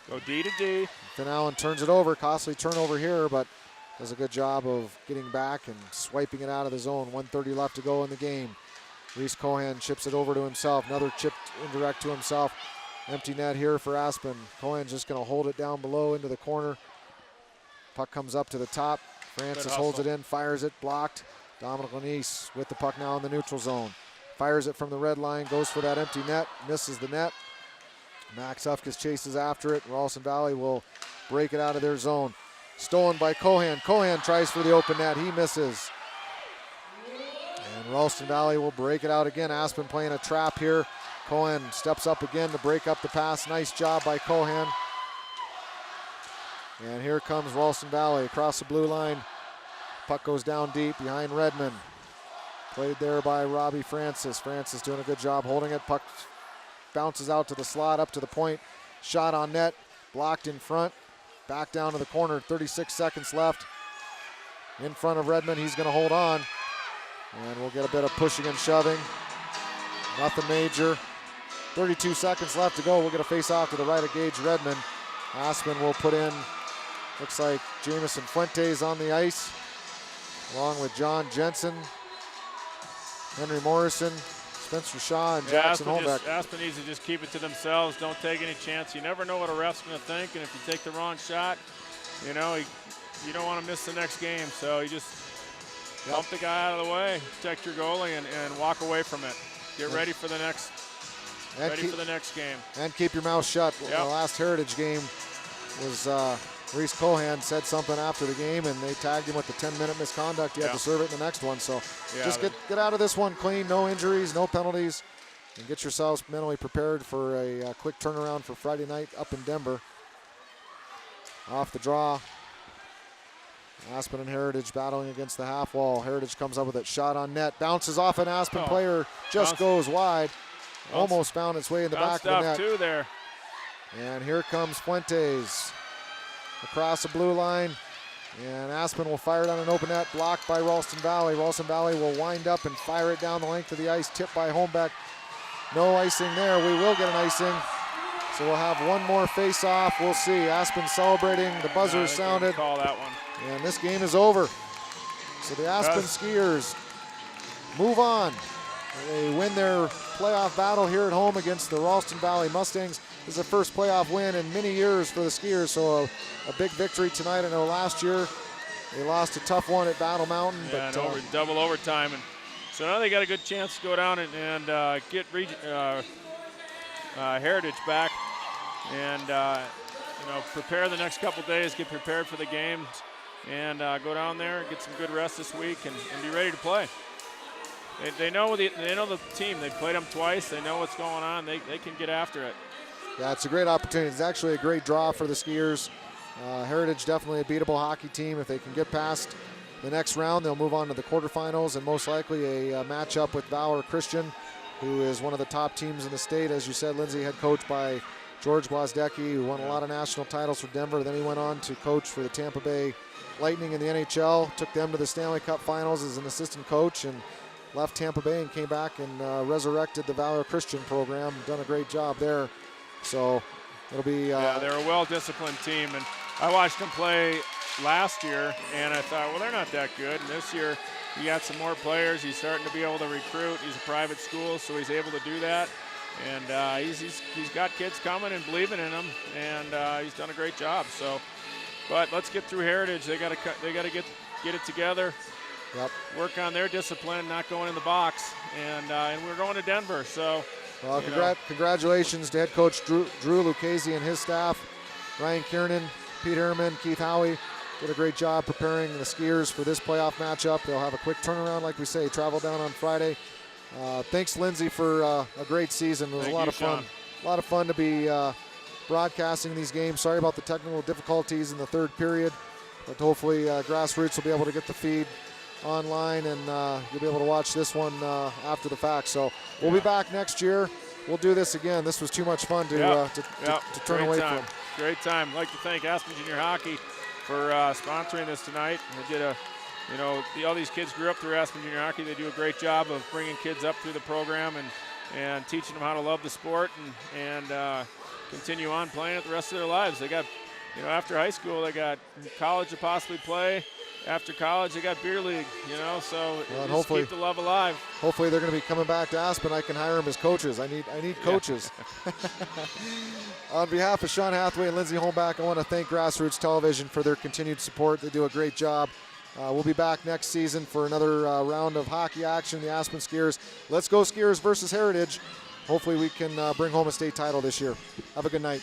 Go D to D. Finn Allen turns it over. Costly turnover here, but does a good job of getting back and swiping it out of the zone. 1:30 left to go in the game. Reese Cohan chips it over to himself. Another chip indirect to himself. Empty net here for Aspen. Cohan's just going to hold it down below into the corner. Puck comes up to the top. Francis holds it in, fires it, blocked. Dominic Lanise with the puck now in the neutral zone. Fires it from the red line, goes for that empty net, misses the net. Max Ufkus chases after it. Ralston Valley will break it out of their zone. Stolen by Cohan. Cohan tries for the open net. He misses. And Ralston Valley will break it out again. Aspen playing a trap here. Cohan steps up again to break up the pass. Nice job by Cohan. And here comes Ralston Valley across the blue line. Puck goes down deep behind Redmond. Played there by Robbie Francis. Francis doing a good job holding it. Puck bounces out to the slot, up to the point. Shot on net, blocked in front. Back down to the corner, 36 seconds left. In front of Redmond, he's going to hold on. And we'll get a bit of pushing and shoving. Nothing major. 32 seconds left to go. We'll get a face-off to the right of Gage Redmond. Aspen will put in, looks like Jamison Fuentes on the ice, along with John Jensen. Henry Morrison, Spencer Shaw, and Yeah, Jackson Holmbeck. Aspen needs to just keep it to themselves. Don't take any chance. You never know what a ref's going to think, and if you take the wrong shot, you don't want to miss the next game. So you just bump the guy out of the way, protect your goalie, and walk away from it. Get ready for the next. For the next game. And keep your mouth shut. Yep. The last Heritage game was Reese Cohan said something after the game, and they tagged him with the 10-minute misconduct. You have to serve it in the next one. So just get out of this one clean, no injuries, no penalties, and get yourselves mentally prepared for a quick turnaround for Friday night up in Denver. Off the draw, Aspen and Heritage battling against the half wall. Heritage comes up with it, shot on net, bounces off an Aspen player, just goes wide. Almost found its way in the back of the net. Too there. And here comes Fuentes across the blue line. And Aspen will fire down an open net, blocked by Ralston Valley. Ralston Valley will wind up and fire it down the length of the ice, tipped by Holmbeck. No icing there. We will get an icing. So we'll have one more face-off. We'll see. Aspen celebrating. The buzzer sounded. Call that one. And this game is over. So the Aspen Skiers move on. They win their playoff battle here at home against the Ralston Valley Mustangs. This is the first playoff win in many years for the Skiers, so a big victory tonight. I know last year they lost a tough one at Battle Mountain. Yeah, but double overtime. And so now they got a good chance to go down and get Heritage back and prepare the next couple days, get prepared for the games, and go down there, get some good rest this week, and be ready to play. They know the team. They've played them twice. They know what's going on. They can get after it. Yeah, it's a great opportunity. It's actually a great draw for the Skiers. Heritage definitely a beatable hockey team. If they can get past the next round, they'll move on to the quarterfinals and most likely a matchup with Valor Christian, who is one of the top teams in the state. As you said, Lindsay, head coach by George Gwozdecki, who won a lot of national titles for Denver. Then he went on to coach for the Tampa Bay Lightning in the NHL, took them to the Stanley Cup Finals as an assistant coach, and left Tampa Bay and came back and resurrected the Valor Christian program. Done a great job there. So it'll be... they're a well-disciplined team. And I watched them play last year, and I thought, well, they're not that good. And this year, he got some more players. He's starting to be able to recruit. He's a private school, so he's able to do that. And he's got kids coming and believing in him, and he's done a great job. So, but let's get through Heritage. They got to get it together. Yep. Work on their discipline, not going in the box, and we're going to Denver. So, well, congratulations to head coach Drew Lucchese and his staff, Ryan Kiernan, Pete Herman, Keith Howie. Did a great job preparing the Skiers for this playoff matchup. They'll have a quick turnaround, like we say, travel down on Friday. Thanks, Lindsay, for a great season. It was a lot of fun. A lot of fun to be broadcasting these games. Sorry about the technical difficulties in the third period, but hopefully Grassroots will be able to get the feed online, and you'll be able to watch this one after the fact. So we'll be back next year. We'll do this again. This was too much fun to turn away from. Great time. I'd like to thank Aspen Junior Hockey for sponsoring this tonight. They did all these kids grew up through Aspen Junior Hockey. They do a great job of bringing kids up through the program and teaching them how to love the sport and continue on playing it the rest of their lives. They got, after high school, they got college to possibly play. After college, they got beer league, so just keep the love alive. Hopefully they're going to be coming back to Aspen. I can hire them as coaches. I need coaches. On behalf of Sean Hathaway and Lindsay Holmbeck, I want to thank Grassroots Television for their continued support. They do a great job. We'll be back next season for another round of hockey action. The Aspen Skiers. Let's go Skiers versus Heritage. Hopefully we can bring home a state title this year. Have a good night.